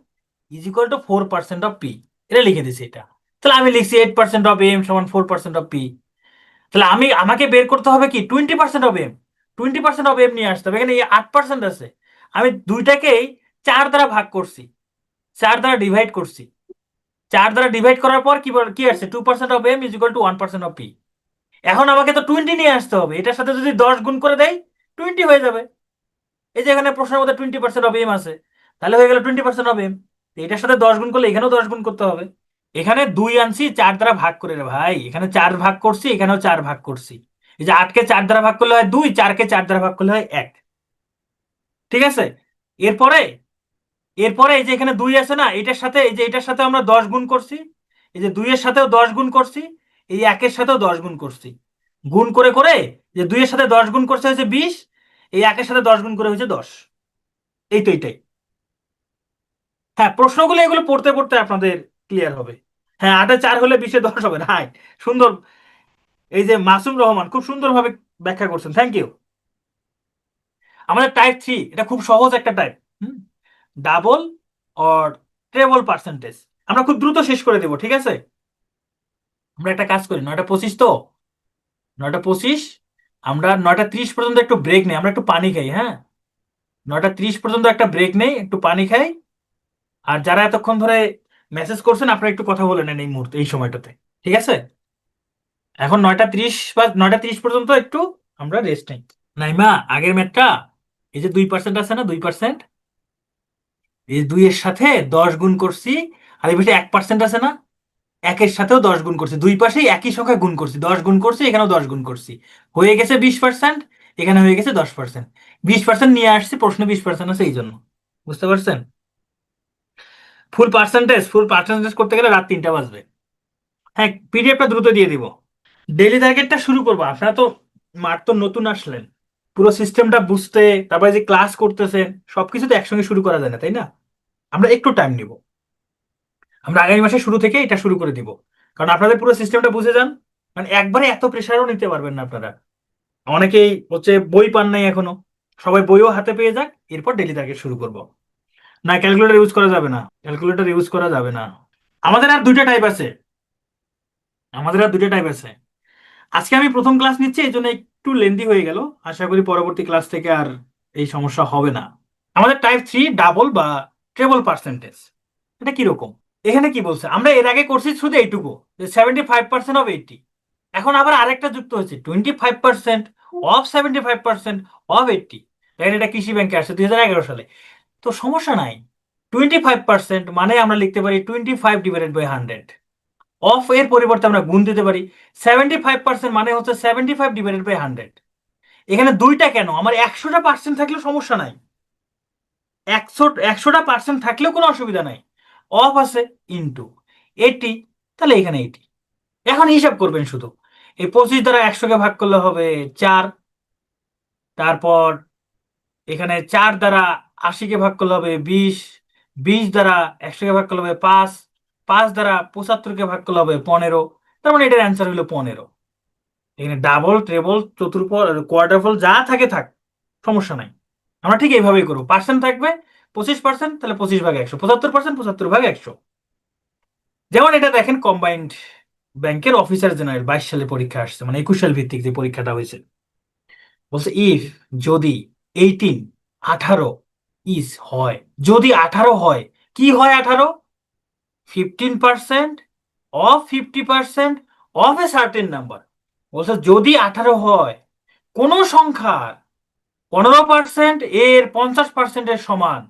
A: is equal to 4% of P, এটা লিখে দিছে এটা। তাহলে আমি লিখছি 8% অফ এম সমান 4% অফ পি। তাহলে আমাকে বের করতে হবে কি, 20% অফ এম, 20% অফ এম নিয়ে আসতে হবে, এখানে 8% আছে, আমি দুইটাকেই 4 দ্বারা ভাগ করছি, 4 দ্বারা ডিভাইড করছি, 4 দ্বারা ডিভাইড করার পর কি আসছে, 2% of M is equal to 1% of P. এখন আমাকে তো 20 নিয়ে আসতে হবে, এটার সাথে যদি 10 গুণ করে দেয় 20 হয়ে যাবে। এই যে এখানে প্রশ্নের মধ্যে 20% অফ এম আছে, তাহলে হয়ে গেল 20% অফ এম। এটার সাথে 10 গুণ করলে এখানেও 10 গুণ করতে হবে। এখানে 2 আনছি 4 দ্বারা ভাগ করে রে ভাই, এখানে 4 ভাগ করছি, এখানেও 4 ভাগ করছি, এই যে 8 কে 4 দ্বারা ভাগ করলে হয় 2, 4 কে 4 দ্বারা ভাগ করলে হয় 1, ঠিক আছে? এরপরে, এরপরে এই যে এখানে 2 আছে না, এটার সাথে এই যে এটার সাথে আমরা 10 গুণ করছি, এই যে 2 এর সাথেও 10 গুণ করছি, এই 1 এর সাথেও 10 গুণ করছি, গুণ করে করে যে 2 এর সাথে 10 গুণ করছে হয়েছে 20, এই 1 এর সাথে 10 গুণ করে হয়েছে 10। এই তো এইটাই। হ্যাঁ প্রশ্নগুলো এগুলো পড়তে পড়তে আপনাদের ক্লিয়ার হবে। হ্যাঁ 8 এ 4 হলে 20-এ 10 হবে, রাইট, সুন্দর। এই যে মাসুম রহমান খুব সুন্দরভাবে ব্যাখ্যা করছেন, থ্যাংক ইউ। আমাদের টাইপ 3, এটা খুব সহজ একটা type, double or treble percentage, আমরা খুব দ্রুত শেষ করে দেবো, ঠিক আছে? আমরা একটা কাজ করি, 9টা 25 তো, 9টা 25, আমরা 9টা 30 পর্যন্ত একটু ব্রেক নেই, আমরা একটু পানি খাই, হ্যাঁ? 9টা 30 পর্যন্ত একটা ব্রেক নেই, একটু পানি খাই, আর যারা এতক্ষণ ধরে মেসেজ করছেন আপনারা একটু কথা বলে নেন এই মুহূর্তে, এই সময়টাতে, ঠিক আছে? এখন 9টা 30 বা 9টা 30 পর্যন্ত একটু আমরা রেস্ট নেই। নাইমা, আগের ম্যাথটা, এই যে 2% আছে না, 2%, এই 2 এর সাথে 10 গুণ করছি, আর এই পাশে 1% আছে না, একের সাথেও 10 গুণ করছি, দুই পাশেই একই সংখ্যা গুণ করছি, 10 গুণ করছি, এখানেও 10 গুণ করছি, হয়ে গেছে 20%, এখানে হয়ে গেছে 10%। 20% নিয়ে আসছি, প্রশ্নে 20% আছে এই জন্য। বুঝতে পারছেন? ফুল পার্সেন্টেজ করতে গেলে রাত 3টা বাজবে। হ্যাঁ, পিডিএফটা দ্রুত দিয়ে দিব। ডেইলি টার্গেটটা শুরু করবো। আপনারা তো মাঠ তো নতুন আসলেন, পুরো সিস্টেমটা বুঝতে, তারপরে যে ক্লাস করতেছেন, সবকিছু তো একসঙ্গে শুরু করা যায় না, তাই না? আমরা একটু টাইম নিব। আমরা আগামী মাসের শুরু থেকে এটা শুরু করে দিব, কারণ আপনাদের পুরো সিস্টেমটা বুঝে যান। মানে একবারে এত প্রেশারও নিতে পারবেন না আপনারা। অনেকেই হচ্ছে বই পান নাই এখনো, সবাই বইও হাতে পেয়ে যাক, এরপর ডেইলি টার্গেট শুরু করব। না, ক্যালকুলেটর ইউজ করা যাবে না, ক্যালকুলেটর ইউজ করা যাবে না। আমাদের আর দুইটা টাইপ আছে, আমাদের আর দুইটা টাইপ আছে। আজকে আমি প্রথম ক্লাস নিচ্ছি, এই জন্য একটু লেন্দি হয়ে গেল। আশা করি পরবর্তী ক্লাস থেকে আর এই সমস্যা হবে না। আমাদের টাইপ 3 ডাবল বা ট্রেবল পার্সেন্টেজ। এটা কিরকম? এখানে কি বলছে, আমরা এর আগে করছি শুধু এইটুকু, যে 75% অফ 80। এখন আবার আরেকটা যুক্ত হয়েছে, 25% অফ 75% অফ 80। দেখেন, এটা কৃষি ব্যাংকে আসছে 2011 সালে। তো সমস্যা নাই, 25% মানে আমরা লিখতে পারি 25/100। অফ এর পরিবর্তে আমরা গুণ দিতে পারি। 75% মানে হচ্ছে 75/100। এখানে দুইটা কেন, আমার 100টা পার্সেন্ট থাকলেও সমস্যা নাই। 100টা পার্সেন্ট থাকলেও কোনো অসুবিধা নাই। অফ আছে, ইন্টু 80, তাহলে এখানে 80। এখন হিসাব করবেন শুধু, এই 25 দ্বারা 100কে ভাগ করলে হবে 4। তারপর এখানে 4 দ্বারা 80কে ভাগ করলে হবে 20। 20 দ্বারা 100কে ভাগ করলে হবে 5। 5 দ্বারা 75কে ভাগ করলে হবে 15। তার মানে এটার অ্যান্সার হলো 15। এখানে ডাবল, ট্রেবল, চতুর্ফল, কোয়ার্টারফল যা থাকে থাক, সমস্যা নাই। আমরা ঠিক এইভাবেই করবো। পার্সেন্ট থাকবে 25%, তাহলে 25/100, 75%, 75/100। যেমন এটা দেখেন, কম্বাইন্ড ব্যাংকের অফিসার জেনারেল 22 সালে পরীক্ষা আসছে, মানে 21 সাল ভিত্তিক যে পরীক্ষাটা হয়েছে। বলছে ইফ, যদি 18 ইস হয়, যদি 18 হয়, কি হয় 18? 15% of 50% of a certain number. বলছে যদি 18 হয়, কোন সংখ্যার 15% এর 50%-এর সমান,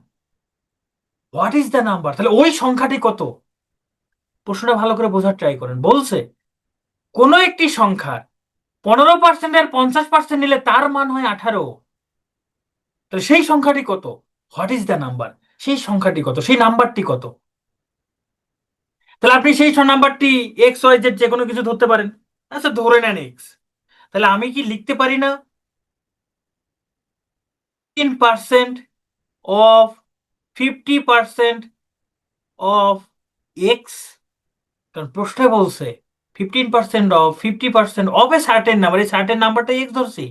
A: হোয়াট ইজ দ্য নাম্বার? তাহলে ওই সংখ্যাটি কত? প্রশ্নটা ভালো করে বোঝার ট্রাই করেন। বলছে কোন একটি সংখ্যার 15%-এর 50% নিলে তার মান হয় 18। তাহলে সেই সংখ্যাটি কত? What is the number? সেই সংখ্যাটি কত, সেই নাম্বারটি কত? তাহলে আপনি সেই নাম্বারটি XYZ যে কোনো কিছু ধরতে পারেন। আচ্ছা, ধরে নেন এক্স। তাহলে আমি কি লিখতে পারি না 10% অফ 50% অফ এক্স? কারণ প্রশ্নে বলছে 15% of 50% of a certain number, এই সার্টেন নাম্বারটা এক্স ধরছি,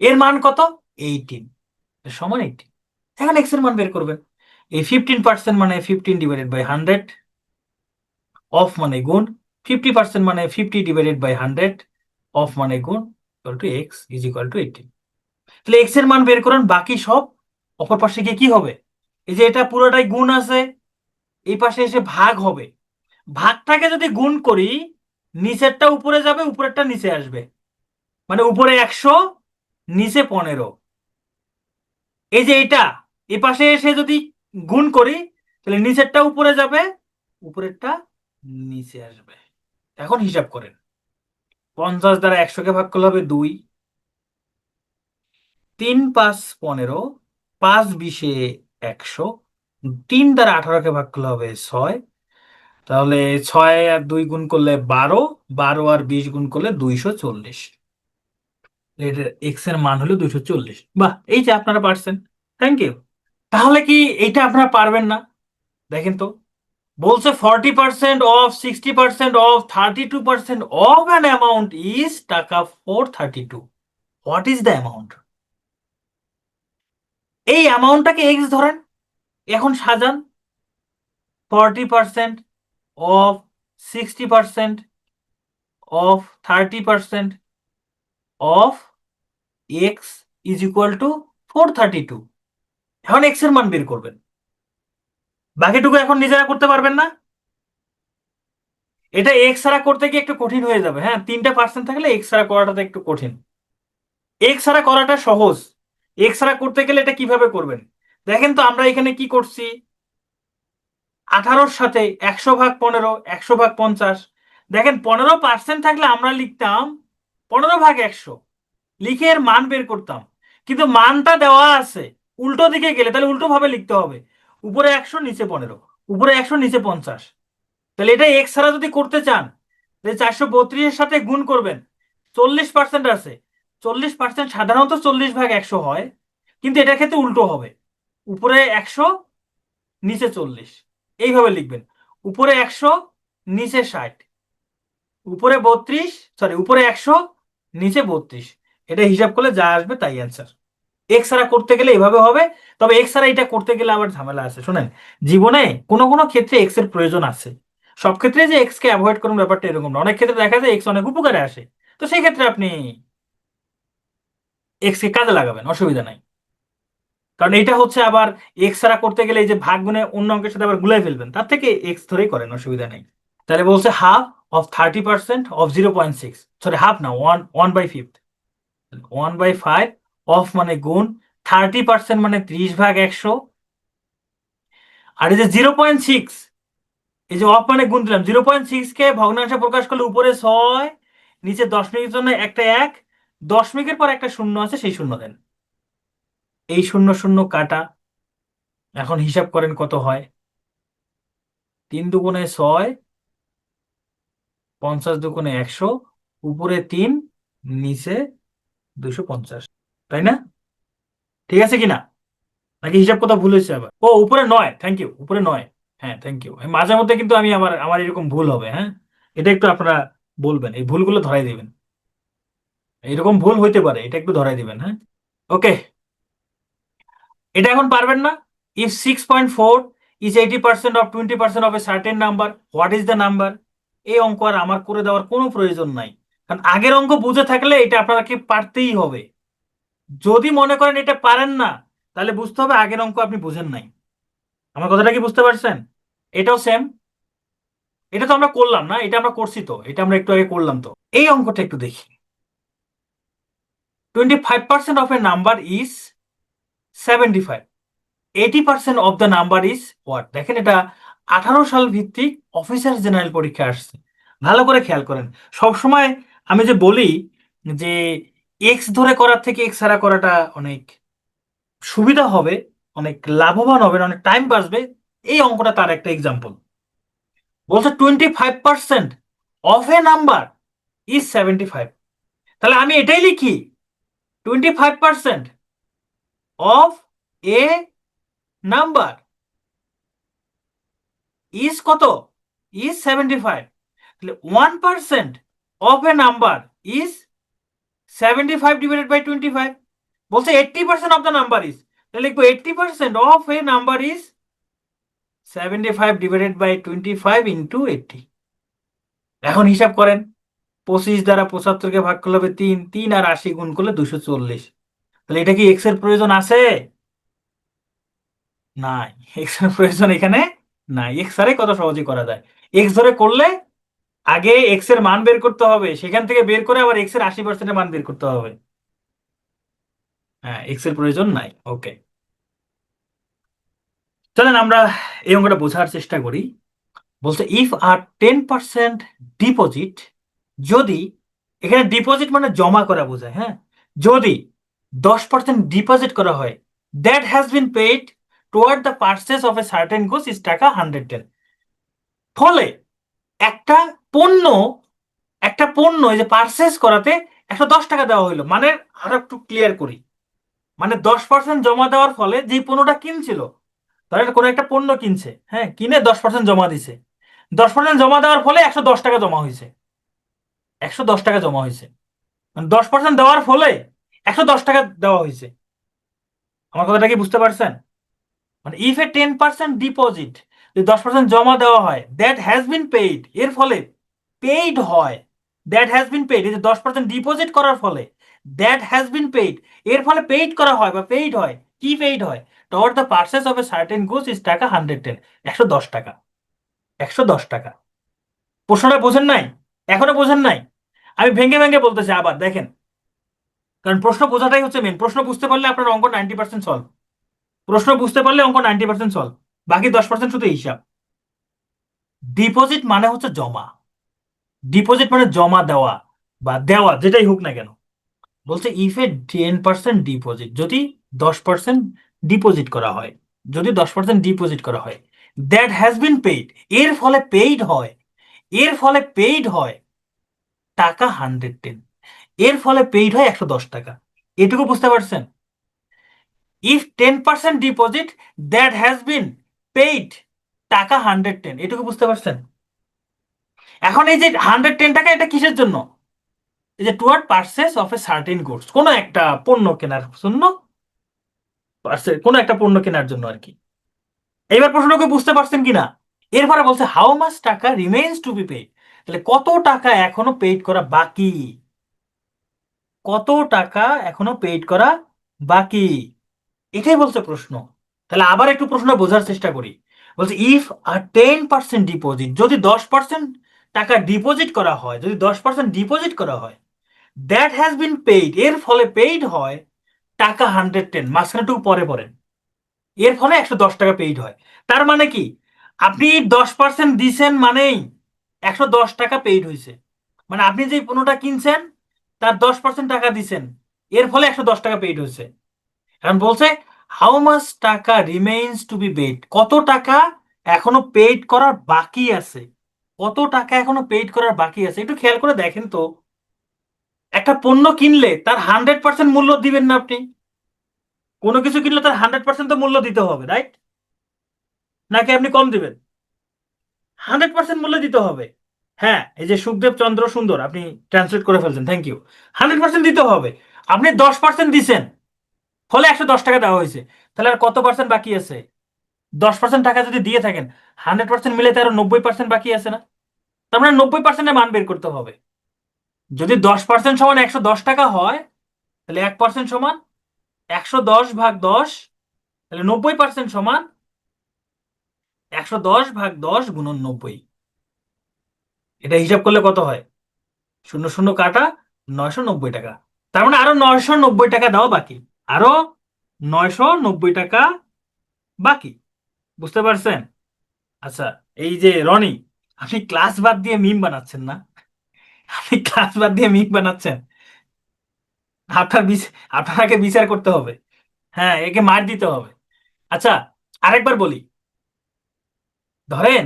A: এর মান কত? 18, সমান 18। এখন এক্স এর মান বের করবেন। এই 15% মানে 15/100, অফ মানে গুণ, 50% মানে 50/100, অফ মানে গুণ, equal to x is equal two 18। তাহলে এক্স এর মান বের করেন, বাকি সব অপর পাশে গিয়ে কি হবে? এই যে এটা পুরোটাই গুণ আছে, এই পাশে এসে ভাগ হবে। ভাগটাকে যদি গুণ করি, নিচেরটা উপরে যাবে, উপরেরটা নিচে আসবে। মানে উপরে 100, নিচে 15। এই যে এটা, এ পাশে এসে যদি গুণ করি, তাহলে নিচেরটা উপরে যাবে, উপরেরটা নিচে আসবে। এখন হিসাব করেন, 50 দ্বারা 100কে ভাগ করলে হবে 2। 3 5 15, 5 20 100। 3 দ্বারা 18কে ভাগ করলে হবে 6। তাহলে 6 আর 2 গুণ করলে 12, 12 আর 20 গুণ করলে 240। এটা এক্স এর মান হলো 240। বাহ, এই যে আপনারা পারছেন, থ্যাংক ইউ। তাহলে কি এইটা আপনারা পারবেন না? দেখেন তো, বলছে 40% of 60% of 32% of an amount is টাকা 432। What is the amount? এই অ্যামাউন্টটাকে এক্স ধরেন। এখন সাজান, 40% of 60% of 30% of x is equal two 432। এখন এক্স এর মান বের করবেন। বাকিটুকু এখন নিজেরা করতে পারবেন না? এটা এক্স ছাড়া করতে গিয়ে একটু কঠিন হয়ে যাবে। হ্যাঁ, 3টা পার্সেন্ট থাকলে এক্স ছাড়া করাটা তো একটু কঠিন। এক্স ছাড়া করাটা সহজ। এক্স ছাড়া করতে গেলে এটা কিভাবে করবেন দেখেন তো। আমরা এখানে কি করছি, 18-র সাথে 100 ভাগ 15, 100 ভাগ 50। দেখেন 15% থাকলে আমরা লিখতাম 15 ভাগ 100, লিখে এর মান বের করতাম। কিন্তু মানটা দেওয়া আছে উল্টো দিকে গেলে, তাহলে উল্টো ভাবে লিখতে হবে, উপরে 100 নিচে 15, উপরে 100 নিচে 50। তাহলে এটা এক্স ছাড়া যদি করতে চান, তাহলে 432-এর সাথে গুণ করবেন। 40% আছে, 40% সাধারণত 40 ভাগ 100 হয়, কিন্তু এটার ক্ষেত্রে উল্টো হবে, উপরে 100 নিচে 40, এইভাবে লিখবেন। উপরে 100 নিচে 60, উপরে 32, সরি উপরে 100 নিচে 32। এটা হিসাব করলে যা আসবে তাই অ্যান্সার। এক্স ছাড়া করতে গেলে এভাবে হবে। তবে এক্স ছাড়া এটা করতে গেলে আবার ঝামেলা আছে, শোনেন। জীবনে কোনো কোনো ক্ষেত্রে এক্স এর প্রয়োজন আছে। সব ক্ষেত্রে যে এক্স কে অ্যাভয়েড করুন ব্যাপারটা এরকম না, অনেক ক্ষেত্রে দেখা যায় এক্স অনেক উপকারে আসে। তো সেই ক্ষেত্রে আপনি এক্স কে কাজে লাগাবেন, অসুবিধা নাই। কারণ এটা হচ্ছে আবার এক্স ছাড়া করতে গেলে এই যে ভাগ গুণে অন্য অঙ্কের সাথে আবার গুলাই ফেলবেন, তার থেকে এক্স ধরেই করেন, অসুবিধা নেই। তাহলে বলছে half of 30% of 0.6, sorry half না, 1/5, 1/5 অফ মানে গুণ, 30% মানে 30 ভাগ 100, আর এই যে 0.6, এই যে অফ মানে গুণ দিলাম, 0.6 কে ভগ্নাংশে প্রকাশ করলে উপরে 6, নিচে দশমিকের জন্য একটা 1, দশমিকের পর একটা শূন্য আছে, সেই শূন্য দেন। এই শূন্য শূন্য কাটা, এখন হিসাব করেন কত হয়। 3 × 2 = 6, 50 × 2 = 100, উপরে 3, নিচে 250, তাই না? ঠিক আছে কিনা, নাকি হিসাব কথা ভুল হয়েছে আবার? ও উপরে 9, থ্যাংক ইউ, উপরে 9। হ্যাঁ থ্যাংক ইউ। মাঝে মধ্যে কিন্তু আমি আমার এরকম ভুল হবে, হ্যাঁ, এটা একটু আপনারা বলবেন, এই ভুলগুলো ধরাই দিবেন। এরকম ভুল হইতে পারে, এটা একটু ধরাই দিবেন, হ্যাঁ। ওকে, এটা এখন পারবেন না। If 6.4 is 80% of 20% of a certain number, what is the number? এই অঙ্ক আর আমার করে দেওয়ার কোনো প্রয়োজন নাই, কারণ আগের অঙ্ক বুঝে থাকলে এটা আপনাকে পারতেই হবে। যদি মনে করেন এটা পারেন না, তাহলে বুঝতে হবে আগের অঙ্ক আপনি বুঝেন নাই। আমার কথাটা কি বুঝতে পারছেন? এটাও সেম, এটা তো আমরা করলাম না, এটা আমরা করছি তো, এটা আমরা একটু আগে করলাম তো। এই অঙ্কটা একটু দেখি। 25% of a number is 75, 80% of the number is what? দেখেন এটা 18 সাল ভিত্তিক অফিসার জেনারেল পরীক্ষা আসছে। ভালো করে খেয়াল করেন। সব সময় আমি যে বলি যে এক্স ধরে করার থেকে এক্স ছাড়া করাটা অনেক সুবিধা হবে, অনেক লাভবান হবে, অনেক টাইম বাঁচবে, এই অঙ্কটা তার একটা এক্সাম্পল। বলছে 25% অফ এ নাম্বার ইজ 75, তাহলে আমি এটাই লিখি, 25% অফ এ নাম্বার ইজ কত? ইজ 75। তাহলে 1% of a number is 75 divided by 25। বলছে 80% অফ দ্য নাম্বার ইজ, তাহলে লিখবো 80% of a number is 75 divided by 25 into 80। এখন হিসাব করেন, 25 দ্বারা 75-কে ভাগ করলে হবে 3, 3 আর 80 গুণ করলে 240। তাহলে এটা কি এক্স এর প্রয়োজন আছে? নাই, এক্স এর প্রয়োজন এখানে নাই। এক্স আরে কত সহজে করা যায়। এক্স ধরে করলে আগে এক্স এর মান বের করতে হবে, সেখান থেকে বের করে আবার এক্স এর 80% মান বের করতে হবে। হ্যাঁ, এক্স এর প্রয়োজন নাই। ওকে, চলেন আমরা এই অঙ্কটা বোঝার চেষ্টা করি। বলছে ইফ আর 10% ডিপোজিট, যদি, এখানে ডিপোজিট মানে জমা করা বোঝায়, হ্যাঁ, যদি 10% ডিপোজিট করা হয়, that has been paid toward the purchase of a certain goods is টাকা 110। ফলে একটা পণ্য, একটা পণ্য এই যে পারচেস করাতে 110 টাকা দেওয়া হইলো, মানে আরো একটু ক্লিয়ার করি, মানে 10% জমা দেওয়ার ফলে যে পণ্যটা কিনছিল, ধরেন কোনো একটা পণ্য কিনছে, হ্যাঁ, কিনে 10% জমা দিছে, 10% জমা দেওয়ার ফলে 110 টাকা জমা হয়েছে, 110 টাকা জমা হয়েছে, মানে 10% দেওয়ার ফলে 110 টাকা দেওয়া হয়েছে। আমার কথাটা কি বুঝতে পারছেন? মানে ইফ এ 10% ডিপোজিট, যদি 10% জমা দেওয়া হয়, দ্যাট হ্যাজ বিন পেইড, এর ফলে পেইড হয়, দ্যাট হ্যাজ বিন পেইড, এই যে 10% ডিপোজিট করার ফলে দ্যাট হ্যাজ বিন পেইড, এর ফলে পেইড করা হয় বা পেইড হয়, কি পেইড হয়? Toward the purchase of a certain goods is টাকা 110, 110 টাকা, 110 টাকা। প্রশ্নটা বোঝেন নাই? এখনো বোঝেন নাই? আমি ভেঙে ভেঙে বলতেছি আবার দেখেন। কারণ প্রশ্ন বোঝাটাই হচ্ছে মেন। প্রশ্ন বুঝতে পারলে আপনার অঙ্ক 90% সলভ। প্রশ্ন বুঝতে পারলে অঙ্ক 90% সলভ, বাকি 10% শুধু হিসাব। ডিপোজিট মানে হচ্ছে জমা। ডিপোজিট মানে জমা দেওয়া বা দেওয়া, যেটাই হোক না কেন। বলছে ইফ এ 10% ডিপোজিট, যদি 10% ডিপোজিট করা হয়, যদি 10% ডিপোজিট করা হয়, দ্যাট হ্যাজ বিন পেইড, এর ফলে পেইড হয়, এর ফলে পেইড হয় টাকা 110, এর ফলে পেইড হয় 110 টাকা। এটুকু বুঝতে পারছেন? If 10% deposit that has been paid টাকা 110, এটুকু বুঝতে পারছেন? এখন এই যে 110 টাকা, এটা কিসের জন্য? এই যে toward purchase of a certain goods, কোনো একটা পণ্য কেনার জন্য, কোনো একটা পণ্য কেনার জন্য আর কি। এইবার প্রশ্নকে বুঝতে পারছেন কিনা? এরপরে বলছে হাউ মাচ টাকা রিমেইনস টু বি পেইড, তাহলে কত টাকা এখনো পেইড করা বাকি, কত টাকা এখনো পেইড করা বাকি, এটাই বলছে প্রশ্ন। তাহলে আবার একটু প্রশ্ন বোঝার চেষ্টা করি। বলছে ইফ আ 10% ডিপোজিট, যদি 10% টাকা ডিপোজিট করা হয়, যদি 10% ডিপোজিট করা হয়, দ্যাট হ্যাজ বিন পেইড, এর ফলে পেইড হয় টাকা 110, মাঝখানেটুকু পরে পরে, এর ফলে 110 টাকা পেইড হয়। তার মানে কি, আপনি 10% দিছেন মানেই 110 টাকা পেইড হয়েছে। মানে আপনি যে পণ্যটা কিনছেন তার 10% টাকা দিছেন, এর ফলে 110 টাকা পেইড হয়েছে। এখন বলছে হাউ মাচ টাকা রিমেইনস টু বি পেইড, কত টাকা এখনো পেইড করার বাকি আছে, কত টাকা এখনো পেইড করার বাকি আছে। একটু খেয়াল করে দেখেন তো, একটা পণ্য কিনলে তার 100% মূল্য দিবেন না আপনি? কোনো কিছু কিনলে তার 100% তো মূল্য দিতে হবে, রাইট? নাকি আপনি কম দিবেন? 100% মূল্য দিতে হবে। হ্যাঁ, এই যে সুখদেব চন্দ্র সুন্দর, আপনি ট্রান্সলেট করে ফেলছেন, থ্যাংক ইউ। 100% দিতে হবে। আপনি 10% দিছেন, ফলে 110 টাকা দেওয়া হয়েছে, তাহলে আর কত পার্সেন্ট বাকি আছে? 10% টাকা যদি দিয়ে থাকেন, 100% মিলে তার 90% বাকি আছে না? তার মানে 90%-এর মান বের করতে হবে। যদি 10% সমান 110 টাকা হয়, তাহলে 1% সমান 110/10, তাহলে 90% সমান 110/10 গুণন 90। এটা হিসাব করলে কত হয়? শূন্য শূন্য কাটা, 990 টাকা। তার মানে আরো 990 টাকা দেওয়া বাকি, আরো 990 টাকা বাকি। বুঝতে পারছেন? আচ্ছা, এই যে রনি, আপনি ক্লাস বাদ দিয়ে মিম বানাচ্ছেন না? আপনি ক্লাস বাদ দিয়ে মিম বানাচ্ছেন। আপনাকে বিচার করতে হবে। হ্যাঁ, একে মার দিতে হবে। আচ্ছা, আরেকবার বলি। ধরেন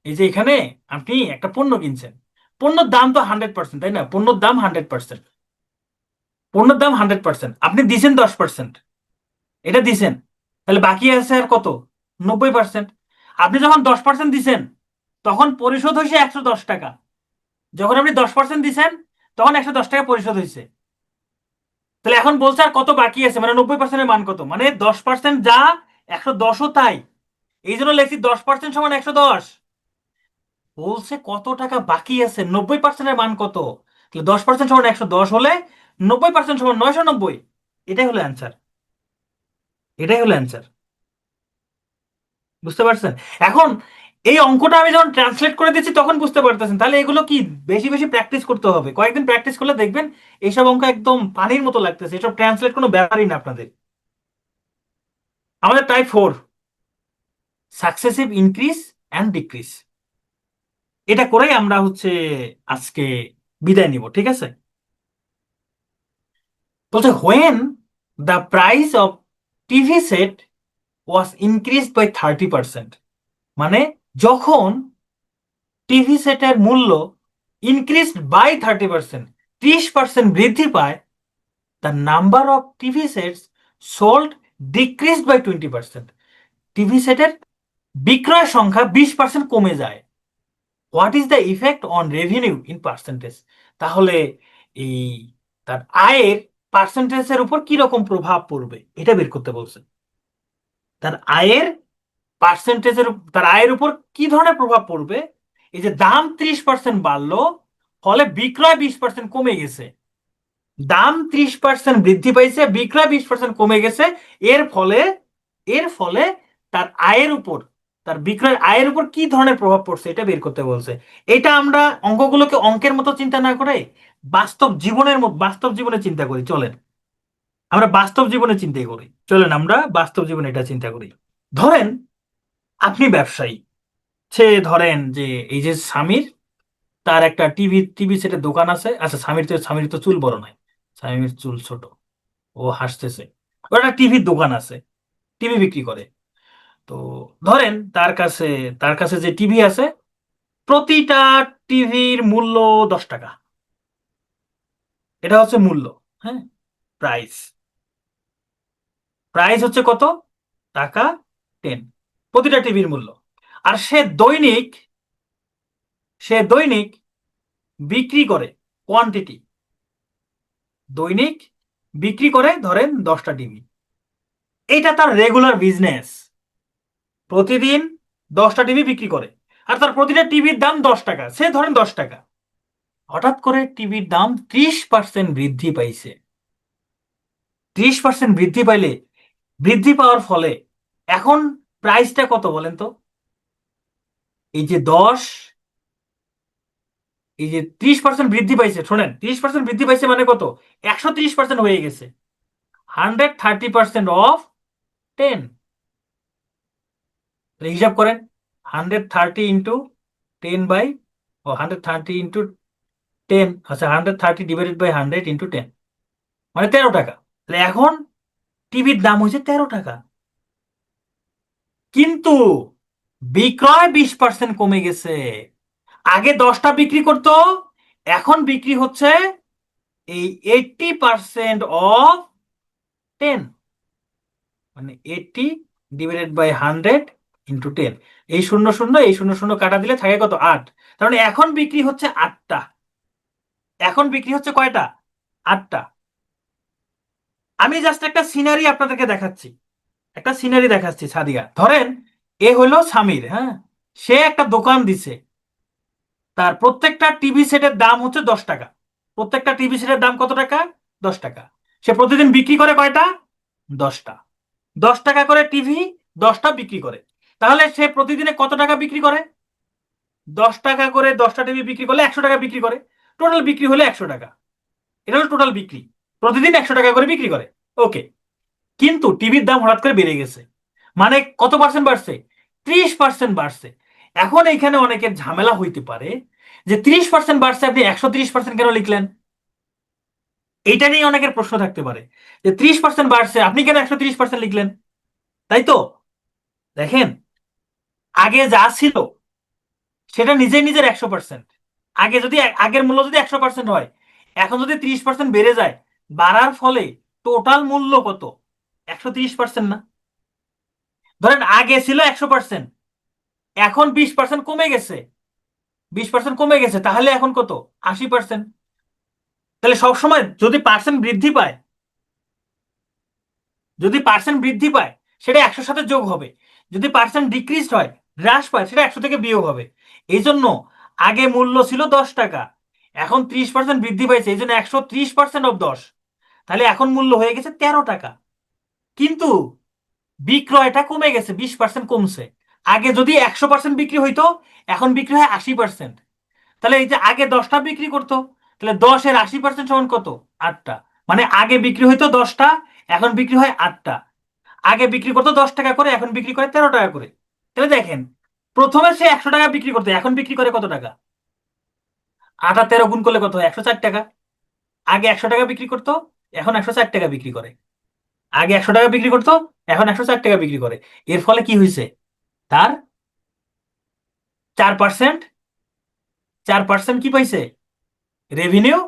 A: এই যে এখানে আপনি একটা পণ্য কিনছেন, পণ্যের দাম তো 100%, তাই না? পণ্যের দাম 100%, পণ্যের দাম 100%, আপনি দিছেন 10%, এটা দিছেন, তাহলে বাকি আছে আর কত? 90%। আপনি যখন 10% দিছেন তখন পরিশোধ হয়েছে 110 টাকা। যখন আপনি 10% দিছেন তখন 110 টাকা পরিশোধ হয়েছে। তাহলে এখন বলছে আর কত বাকি আছে, মানে 90%-এর মান কত, মানে 10% যা, 110ও তাই। এই জন্য লেখছি 10% সমান 110। বলছে কত টাকা বাকি আছে, 90%-এর মান কত, তাহলে 10% সমান 110 হলে 90% সমান 990। এটাই হলো অ্যান্সার, এটাই হলো অ্যান্সার। বুঝতে পারছেন? এখন এই অঙ্কটা আমি যখন ট্রান্সলেট করে দিচ্ছি তখন বুঝতে পারতেছেন। তাহলে এগুলো কি বেশি বেশি প্র্যাকটিস করতে হবে, কয়েকদিন প্র্যাকটিস করলে দেখবেন এইসব অঙ্ক একদম পানির মতো লাগতেছে, এসব ট্রান্সলেট কোনো ব্যাপারই না আপনাদের। আমাদের type 4, successive increase and decrease, এটা করেই আমরা হচ্ছে আজকে বিদায় নিব, ঠিক আছে? বলছে when the price of TV set was increase by 30%, মানে যখন টিভি সেটের মূল্য ইনক্রিজড বাই 30%, 30% বৃদ্ধি পায়, the number of TV sets sold decreased by 20%, TV সেটের বিক্রয় সংখ্যা 20% কমে যায়। What is the effect on revenue in percentage, তাহলে এই তার আয়ের পার্সেন্টেজের উপর কি রকম প্রভাব পড়বে এটা বের করতে বলছে। তার আয়ের পার্সেন্টেজের, তার আয়ের উপর কি ধরনের প্রভাব পড়বে? এই যে দাম 30% বাড়লো, ফলে বিক্রয় 20% কমে গেছে। দাম 30% বৃদ্ধি পাইছে, বিক্রয় 20% কমে গেছে। এর ফলে, এর ফলে তার আয়ের উপর তার বিক্রয়ের আয়ের উপর কি ধরনের প্রভাব পড়ছে এটা বের করতে বলছে। এটা আমরা অঙ্কগুলোকে অঙ্কের মতো চিন্তা না করে বাস্তব জীবনের মতো বাস্তব জীবনে চিন্তা করি, চলেন আমরা বাস্তব জীবনে চিন্তা করি, চলেন আমরা বাস্তব জীবনে এটা চিন্তা করি। ধরেন আপনি ব্যবসায়ী, সে ধরেন যে এই যে স্বামীর, তার একটা টিভি টিভি সেটের দোকান আছে। আচ্ছা, স্বামীর তো চুল বড় নাই, স্বামীর চুল ছোট, ও হাসতেছে। ওর একটা টিভির দোকান আছে, টিভি বিক্রি করে। তো ধরেন তার কাছে যে টিভি আছে, প্রতিটা টিভির মূল্য 10 টাকা। এটা হচ্ছে মূল্য, হ্যাঁ, প্রাইস। প্রাইস হচ্ছে কত টাকা? 10, প্রতিটা টিভির মূল্য। আর সে দৈনিক বিক্রি করে কোয়ান্টিটি, দৈনিক বিক্রি করে ধরেন 10টা টিভি। এটা তার রেগুলার বিজনেস, প্রতিদিন 10টা টিভি বিক্রি করে। আর তার প্রতিটা টিভির দাম 10 টাকা, সে ধরেন 10 টাকা। হঠাৎ করে টিভির দাম 30% বৃদ্ধি পাইছে। 30% বৃদ্ধি পাইলে, বৃদ্ধি পাওয়ার ফলে এখন প্রাইসটা কত বলেন তো? এই যে 10, এই যে 30% বৃদ্ধি পাইছে, শোনেন, 30% বৃদ্ধি পাইছে মানে কত? 130% হয়ে গেছে। 130% অফ 10, হিসাব করেন। 130 × 10 বাই, ও 130 × 10, আচ্ছা 130 ÷ 100 × 10, মানে 13 টাকা। তাহলে এখন টিভির দাম হয়েছে 13 টাকা, কিন্তু বিক্রয় 20% কমে গেছে। আগে 10টা বিক্রি করতো, এখন বিক্রি হচ্ছে এই 80% অফ 10, মানে 80 ÷ 100 × 10। এই শূন্য শূন্য এই শূন্য শূন্য কাটা দিলে থাকে কত? 8। তার মানে এখন বিক্রি হচ্ছে 8টা। এখন বিক্রি হচ্ছে কয়টা? 8টা। আমি জাস্ট একটা সিনারি আপনাদেরকে দেখাচ্ছি, একটা সিনারি দেখাচ্ছি সাদিয়া। ধরেন এ হলো সামির, হ্যাঁ, সে একটা দোকান দিছে। তার প্রত্যেকটা টিভি সেটের দাম হচ্ছে 10 টাকা। প্রত্যেকটা টিভি সেটের দাম কত টাকা? 10 টাকা। সে প্রতিদিন বিক্রি করে কয়টা? 10টা। 10 টাকা করে টিভি 10টা বিক্রি করে। তাহলে সে প্রতিদিনে কত টাকা বিক্রি করে? 10 টাকা করে 10টা টিভি বিক্রি করলে 100 টাকা বিক্রি করে। টোটাল বিক্রি হলে 100 টাকা। এটা হলো টোটাল বিক্রি, প্রতিদিন 100 টাকা করে বিক্রি করে। ওকে, কিন্তু টিভির দাম হঠাৎ করে বেড়ে গেছে, মানে কত পার্সেন্ট বাড়ছে? 30% বাড়ছে। এখন এইখানে অনেকের ঝামেলা হইতে পারে যে 30% বাড়ছে, আপনি 130% কেন লিখলেন? এইটা নিয়ে অনেকের প্রশ্ন থাকতে পারে যে 30% বাড়ছে, আপনি কেন 130% লিখলেন? তাই তো, দেখেন, আগে যা ছিল সেটা নিজেই নিজের 100%। আগে যদি আগের মূল্য যদি 100% হয়, এখন যদি 30% বেড়ে যায়, বাড়ার ফলে টোটাল মূল্য কত? 130% না? ধরেন আগে ছিল 100%, এখন 20% কমে গেছে। 20% কমে গেছে, তাহলে এখন কত? 80%। তাহলে সবসময় যদি পার্সেন্ট বৃদ্ধি পায়, যদি পার্সেন্ট বৃদ্ধি পায় সেটা 100-র সাথে যোগ হবে। যদি পার্সেন্ট ডিক্রিজ হয়, হ্রাস পায়, সেটা 100 থেকে বিয়োগ হবে। এই জন্য আগে মূল্য ছিল 10 টাকা, এখন 30% বৃদ্ধি পাইছে, এই জন্য 130% অফ 10, তাহলে এখন মূল্য হয়ে গেছে 13 টাকা। কিন্তু বিক্রয়টা কমে গেছে, 20% কমছে। আগে যদি 100% বিক্রি হইতো, এখন বিক্রি হয় 80%। তাহলে এই যে আগে 10টা বিক্রি করতো, তাহলে 10-এর 80% সমান কত? 8টা। মানে আগে বিক্রি হইতো 10টা, এখন বিক্রি হয় 8টা। আগে বিক্রি করতো 10 টাকা করে, এখন বিক্রি করে 13 টাকা করে। তাহলে দেখেন, প্রথমে সে 100 টাকা বিক্রি করতো, এখন বিক্রি করে কত টাকা? 8 আর 13 গুণ করলে কত হয়? 104 টাকা। আগে 100 টাকা বিক্রি করতো, এখন 104 টাকা বিক্রি করে। আগে 100 টাকা বিক্রি করতো, এখন 104 টাকা বিক্রি করে। এর ফলে কি হয়েছে? তার 4%, 4% কি পাইছে? রেভিনিউ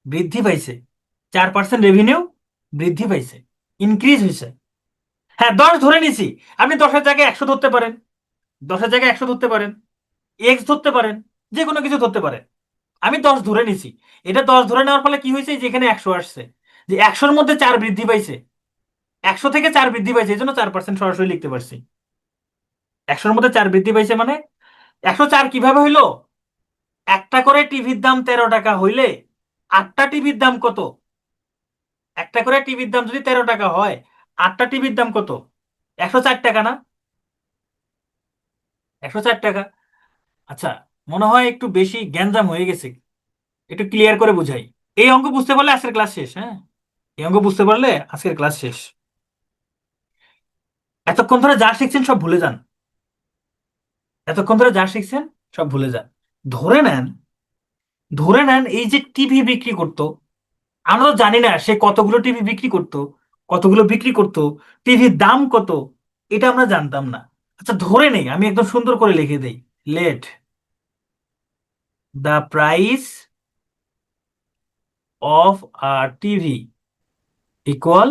A: বৃদ্ধি পাইছে। 4% রেভিনিউ বৃদ্ধি পাইছে, ইনক্রিজ হয়েছে। হ্যাঁ, 10 ধরে নিছি, আপনি 10-এর জায়গায় 100 ধরতে পারেন, 10-এর জায়গায় 100 ধরতে পারেন, এক্স ধরতে পারেন, যে কোনো কিছু ধরতে পারেন। আমি 10 ধরে নিছি। এটা 10 ধরে নেওয়ার ফলে কি হয়েছে? যেখানে 100 আসছে, যে 100-র মধ্যে 4 বৃদ্ধি পাইছে, 100 থেকে 4 বৃদ্ধি পাইছে, এই জন্য 4% সরাসরি লিখতে পারছি। 100-র মধ্যে 4 বৃদ্ধি পাইছে মানে 104 কিভাবে হইলো? একটা করে টিভির দাম 13 টাকা হইলে 8টা টিভির দাম কত? একটা করে টিভির দাম যদি 13 টাকা হয়, 8টা টিভির দাম কত? 104 টাকা না? 104 টাকা। আচ্ছা, মনে হয় একটু বেশি গ্যাঞ্জাম হয়ে গেছে, একটু ক্লিয়ার করে বুঝাই। এই অঙ্ক বুঝতে পারলে আজকের ক্লাস শেষ। হ্যাঁ, এই অঙ্ক বুঝতে পারলে আজকের ক্লাস শেষ। এতক্ষণ ধরে যা শিখছেন সব ভুলে যান। এতক্ষণ ধরে যা শিখছেন সব ভুলে যান। ধরে নেন, ধরে নেন এই যে টিভি বিক্রি করতো, আমরা তো জানি না সে কতগুলো টিভি বিক্রি করতো, কতগুলো বিক্রি করতো, টিভির দাম কত, এটা আমরা জানতাম না। আচ্ছা ধরে নেই, আমি একদম সুন্দর করে লিখে দেই, let the price of a TV equal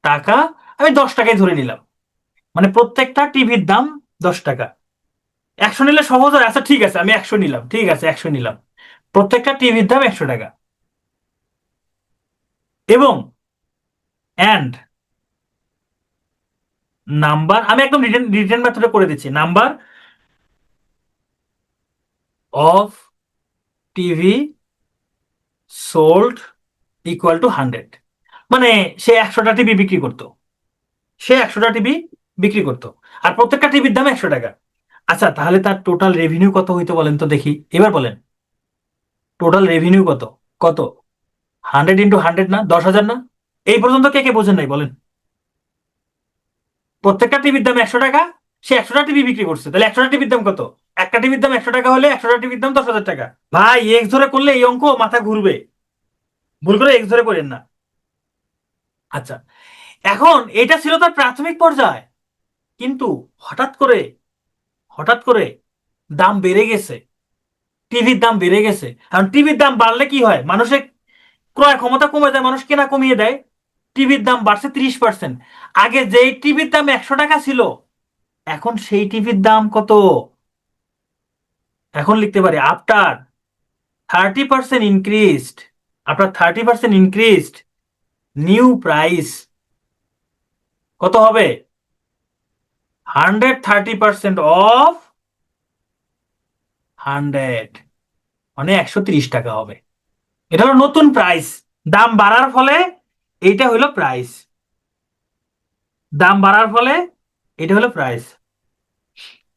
A: টাকা। আমি 10 টাকায় ধরে নিলাম, মানে প্রত্যেকটা টিভির দাম 10 টাকা। 100 নিলে সহজ হয়। আচ্ছা ঠিক আছে, আমি 100 নিলাম, ঠিক আছে 100 নিলাম। প্রত্যেকটা টিভির দাম 100 টাকা। এবং অ্যান্ড নাম্বার, আমি একদম রিটেন রিটেন মেথডে করে দিচ্ছি, number of TV sold equal to 100। মানে সে 100টা টিভি বিক্রি করতো, সে 100টা টিভি বিক্রি করতো, আর প্রত্যেকটা টিভির দাম 100 টাকা। আচ্ছা তাহলে তার টোটাল রেভিনিউ কত হইতো বলেন তো দেখি, এবার বলেন টোটাল রেভিনিউ কত? কত? 100 × 100 না, 10,000 না? এই পর্যন্ত কে কে বোঝেন নাই বলেন? প্রত্যেকটা টিভির দাম 100 টাকা, সে 100টা টিভি বিক্রি করছে, তাহলে 100টা টিভির দাম কত? একটা টিভির দাম 100 টাকা হলে 100টা টিভির দাম 10,000 টাকা। ভাই এক্স ধরে করলে এই অঙ্ক মাথা ঘুরবে, ভুল করে এক্স ধরে করেন না। আচ্ছা, এখন এটা ছিল তার প্রাথমিক পর্যায়, কিন্তু হঠাৎ করে, হঠাৎ করে দাম বেড়ে গেছে, টিভির দাম বেড়ে গেছে। কারণ টিভির দাম বাড়লে কি হয়, মানুষের ক্রয় ক্ষমতা কমে যায়, মানুষ কেনা কমিয়ে দেয়। টিভির দাম বাড়ছে 30%। আগে যেই টিভির দাম 100 টাকা ছিল, এখন সেই টিভির দাম কত? এখন লিখতে পারি after 30% increased, after 30% increased new price কত হবে? 130% অফ 100, মানে 130 টাকা হবে। এটা হলো নতুন প্রাইস। দাম বাড়ার ফলে এইটা হলো প্রাইস, দাম বাড়ার ফলে এটা হলো প্রাইস।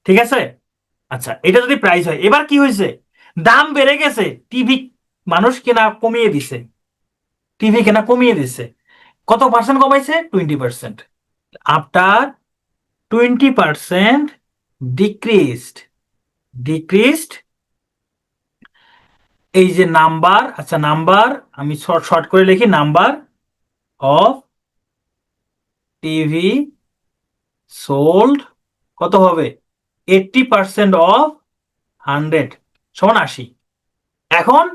A: ঠিক আছে? আচ্ছা এটা যদি প্রাইস হয়, এবার কি হয়েছে, দাম বেড়ে গেছে, টিভি মানুষ কেনা কমিয়ে দিছে, টিভি কেনা কমিয়ে দিছে। কত পার্সেন্ট কমাইছে? 20%। আফটার 20% ডিক্রিজড, ডিক্রিজড এই যে নাম্বার, আচ্ছা নাম্বার, আমি শর্ট শর্ট করে লিখি, নাম্বার অফ টিভি সোল্ড কত হবে? 80% অফ 100 সমান 80। এখন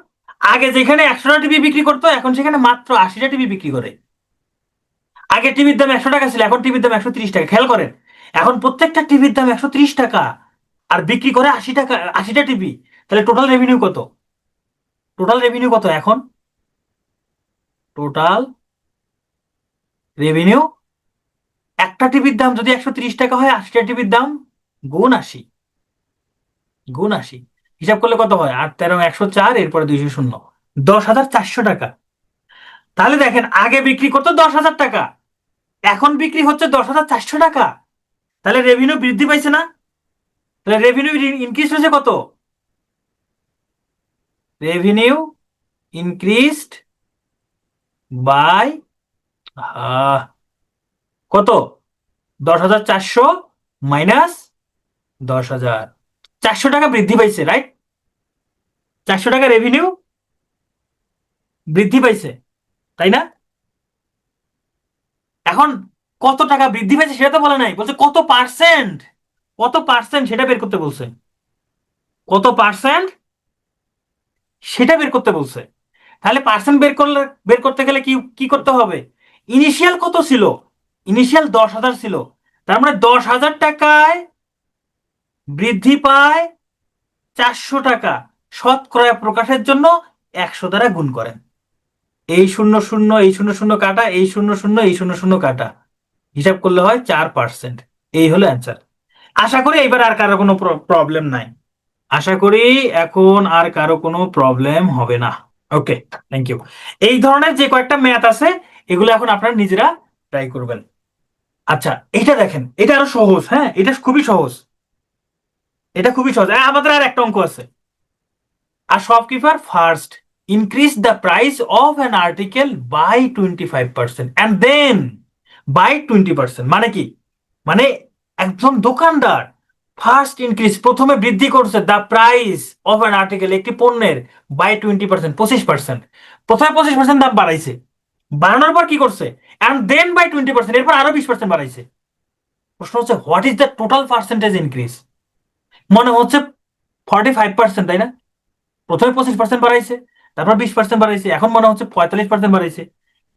A: আগে যেখানে 100টা টিভি বিক্রি করতো, এখন সেখানে মাত্র 80টা টিভি বিক্রি করে। আগে টিভির দাম 100 টাকা ছিল, এখন টিভির দাম 130 টাকা। খেয়াল করেন, এখন প্রত্যেকটা টিভির দাম 130 টাকা, আর বিক্রি করে 80 টাকা, 80টা টিভি। তাহলে টোটাল রেভিনিউ কত? টোটাল রেভিনিউ কত এখন? টোটাল রেভিনিউ, একটা টিভির দাম যদি 130 টাকা হয়, 80টা টিভির দাম গুণ 80, গুণ 80, হিসাব করলে কত হয়? 8 × 13 = 104, এরপরে 200, 10,400 টাকা। তাহলে দেখেন আগে বিক্রি করতো 10,000 টাকা, এখন বিক্রি হচ্ছে 10,400 টাকা। তাহলে রেভিনিউ বৃদ্ধি পাইছে না? তাহলে রেভিনিউ ইনক্রিজ হয়েছে কত? রেভিনিউ ইনক্রিজড বাই কত? 10,400 মাইনাস 10,000, 400 টাকা বৃদ্ধি পাইছে, রাইট? 400 টাকা রেভিনিউ বৃদ্ধি পাইছে, তাই না? এখন কত টাকা বৃদ্ধি পাইছে সেটা তো বলে নাই, বলছে কত পার্সেন্ট, কত পার্সেন্ট সেটা বের করতে বলছে, কত পার্সেন্ট সেটা বের করতে বলছে। তাহলে পার্সেন্ট বের করলে, বের করতে গেলে কি কি করতে হবে? ইনিশিয়াল কত ছিল? ইনিশিয়াল 10,000 ছিল, তার মানে 10,000 টাকায় বৃদ্ধি পায় 400 টাকা। শতকরা প্রকাশের জন্য 100 দ্বারা গুণ করেন। এই শূন্য শূন্য, এই শূন্য শূন্য কাটা, এই শূন্য শূন্য, এই শূন্য শূন্য কাটা, হিসাব করলে হয় 4%। এই হলো অ্যান্সার। আশা করি এবার আর কারো কোনো প্রবলেম নাই। আশা করি এখন আর কারো কোনো প্রবলেম হবে না। ওকে, থ্যাংক ইউ। এই ধরনের যে কয়েকটা ম্যাথ আছে, এগুলো এখন আপনারা নিজেরা ট্রাই করবেন। আচ্ছা এটা দেখেন, এটা আরো সহজ, হ্যাঁ এটা খুবই সহজ। এটা খুবই সহজ। আমাদের আর একটা অঙ্ক আছে। আর shopkeeper first increase the price of an article by 25% and then by 20%। মানে কি? মানে একজন দোকানদার ফার্স্ট ইনক্রিজ প্রথমে বৃদ্ধি করছে the price of an article একটি পণ্যের বাই 20%, 25%। প্রথমে 25% দাম বাড়াইছে, বাড়ানোর পর কি করছে অ্যান্ড দেন বাই 20%, এরপর আরো 20% বাড়াইছে। প্রশ্ন হচ্ছে what is the total percentage increase? মনে হচ্ছে 45%, তাই না? প্রথমে 25% বাড়াইছে, তারপর 20% বাড়াইছে, এখন মনে হচ্ছে 45% বাড়াইছে।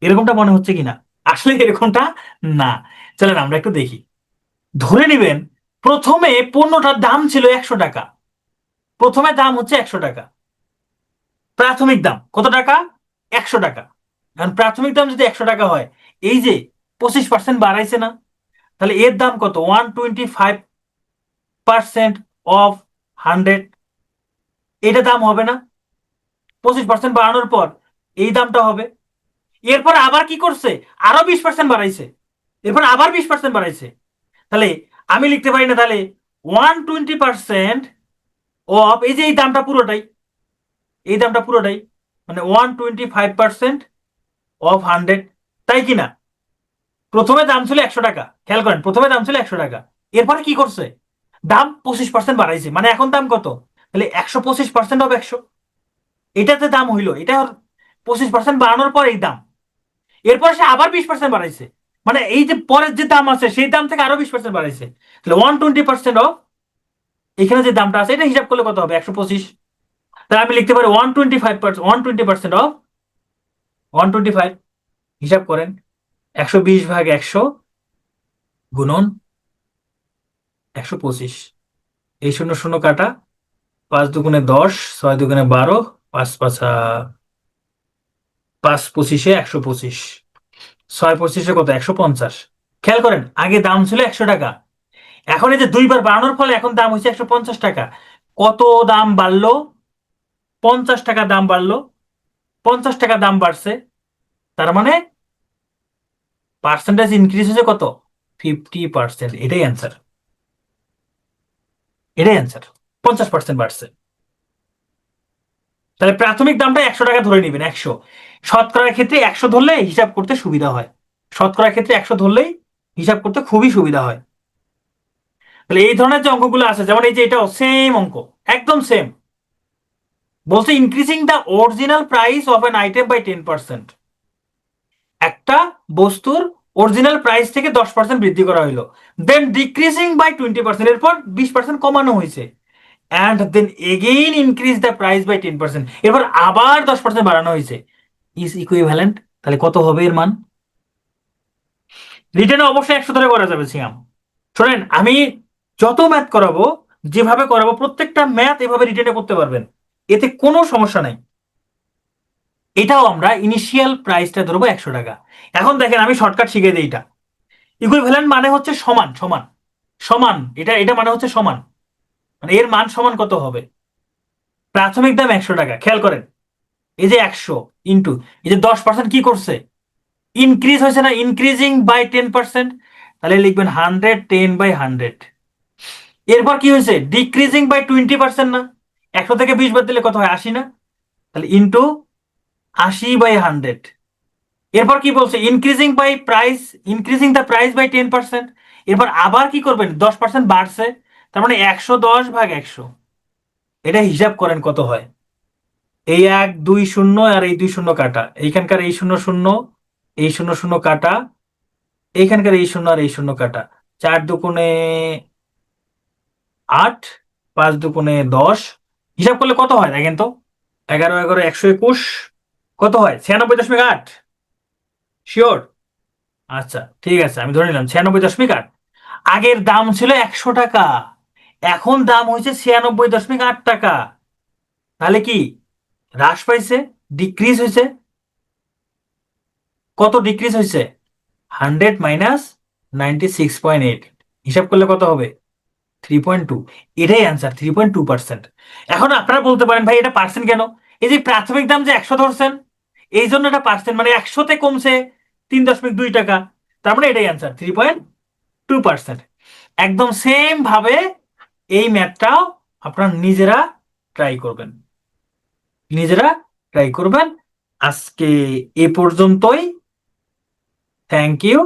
A: এরকমটা মনে হচ্ছে কিনা? আসলে এরকমটা না। চলেন আমরা একটু দেখি। ধরে নিবেন প্রথমে পণ্যটার দাম ছিল 100 টাকা। প্রথমে দাম হচ্ছে 100 টাকা। প্রাথমিক দাম কত টাকা? 100 টাকা। কারণ প্রাথমিক দাম যদি 100 টাকা হয়, এই যে 25% বাড়াইছে না, তাহলে এর দাম কত? 125% অফ 100। এটা দাম হবে না? 25% বাড়ানোর পর এই দামটা হবে। এরপর আবার কি করছে? আরো 20% বাড়াইছে, এরপর আবার 20% বাড়াইছে। তাহলে আমি লিখতে পারি না তাহলে 120% অফ এই যে এই দামটা পুরোটাই, এই দামটা পুরোটাই মানে 125% অফ 100, তাই কি না? প্রথমে দাম ছিল 100 টাকা, খেয়াল করেন, প্রথমে দাম ছিল 100 টাকা। এরপরে কি করছে? দাম 25% বাড়াইছে, মানে এখন দাম কত? তাহলে 125% অফ 100, এটাতে দাম হইলো এটা। 25% বাড়ানোর পর এই দাম। এরপর সে আবার 20% বাড়াইছে, মানে এই যে পরের যে দাম আছে সেই দাম থেকে আরো 20% বাড়াইছে। তাহলে 120% অফ এখানে যে দামটা আছে এটা হিসাব করলে কত হবে? 125। তাহলে আমি লিখতে পারি 125%, 120% অফ 125। হিসাব করেন, 120/100 গুণন 125। এই শূন্য শূন্য কাটা, 5 দুগুণে 10, 6 দুগুণে 12, 5 5 5 25-এ 125, 6 25-এ কত? 150। খেয়াল করেন, আগে দাম ছিল 100 টাকা, এখন এই যে দুইবার বাড়ানোর ফলে এখন দাম হচ্ছে 150 টাকা। কত দাম বাড়লো? 50 টাকা দাম বাড়লো। 50 টাকা দাম বাড়ছে, তার মানে পার্সেন্টেজ ইনক্রিজ হয়েছে কত? 50%। এটাই অ্যান্সার, এটাই অ্যান্সার। 50% বাড়ছে। তাহলে প্রাথমিক দামটা 100 টাকা ধরে নিবেন। 100 শতকরার ক্ষেত্রে 100 ধরলে হিসাব করতে সুবিধা হয়। শতকরার ক্ষেত্রে 100 ধরলেই হিসাব করতে খুবই সুবিধা হয়। তাহলে এই ধরনের যে অঙ্কগুলো আছে, যেমন এই যে এটাও সেম অঙ্ক, একদম সেম। বলছে increasing the original price of an item by 10%। একটা বস্তুর অরিজিনাল প্রাইস থেকে 10% বৃদ্ধি করা হইলো, দেন ডিক্রিজিং বাই 20%, এরপর 20% কমানো হয়েছে, and then again increase the price by 10%, এরপর আবার 10% বাড়ানো হয়েছে, ইজ ইকুইভ্যালেন্ট। তাহলে কত হবে এর মান? রিটেনে অবশ্যই 100 ধরে করা যাবে সিয়াম। শোনেন, আমি যত ম্যাথ করাবো, যেভাবে করাবো প্রত্যেকটা ম্যাথ এভাবে রিটেনে করতে পারবেন, এতে কোনো সমস্যা নাই। এটাও আমরা ইনিশিয়াল প্রাইসটা ধরবো 100 টাকা। এখন দেখেন আমি শর্টকাট শিখিয়ে দিই। এটা ইকুইভ্যালেন্ট মানে হচ্ছে সমান সমান সমান, এটা এটা মানে হচ্ছে সমান, মানে এর মান সমান কত হবে? প্রাথমিক দাম 100 টাকা, খেয়াল করেন, এই যে 100 ইন্টু এই যে 10% কি করছে? ইনক্রিজ হয়েছে না? ইনক্রিজিং বাই 10%, তাহলে লিখবেন 110/100। এরপর কি হয়েছে? ডিক্রিজিং বাই 20%, না? 100 থেকে 20 বাদ দিলে কত হয়? 80, না? তাহলে ইন্টু 80/100। এরপর কি বলছে? Increasing by price, increasing the price by 10%। এরপর আবার কি করবেন? 10% বাড়ছে, তার মানে 110/100। এটা হিসাব করেন কত হয়? এই 1 2 0 আর এই 2 শূন্য কাটা, এইখানকার এই শূন্য শূন্য, এই শূন্য শূন্য কাটা, এইখানকার এই শূন্য আর এই শূন্য কাটা, 4 দুগুণে 8, 5 দুগুণে 10, হিসাব করলে কত হয় দেখেন তো? 11 11 121, কত হয়? 96.8। শিওর? আচ্ছা ঠিক আছে, আমি ধরে নিলাম 96.8। আগের দাম ছিল 100 টাকা, এখন দাম হয়েছে 96.8 টাকা। তাহলে কি হ্রাস পাইছে? ডিক্রিজ হয়েছে। কত ডিক্রিজ হয়েছে? 100 - 96.8, হিসাব করলে কত হবে? 3.2। এটাই অ্যান্সার, 3.2%। এখন আপনারা বলতে পারেন ভাই এটা পার্সেন্ট কেন? এই যে প্রাথমিক দাম যে 100 ধরছেন, এই জন্য এটা পার্সেন্ট, মানে 100-তে কমছে 3.2 টাকা, তার মানে এটাই অ্যান্সার, 3.2%। একদম সেম ভাবে এই ম্যাথটাও আপনারা নিজেরা ট্রাই করবেন। আজকে এ পর্যন্তই। Thank you.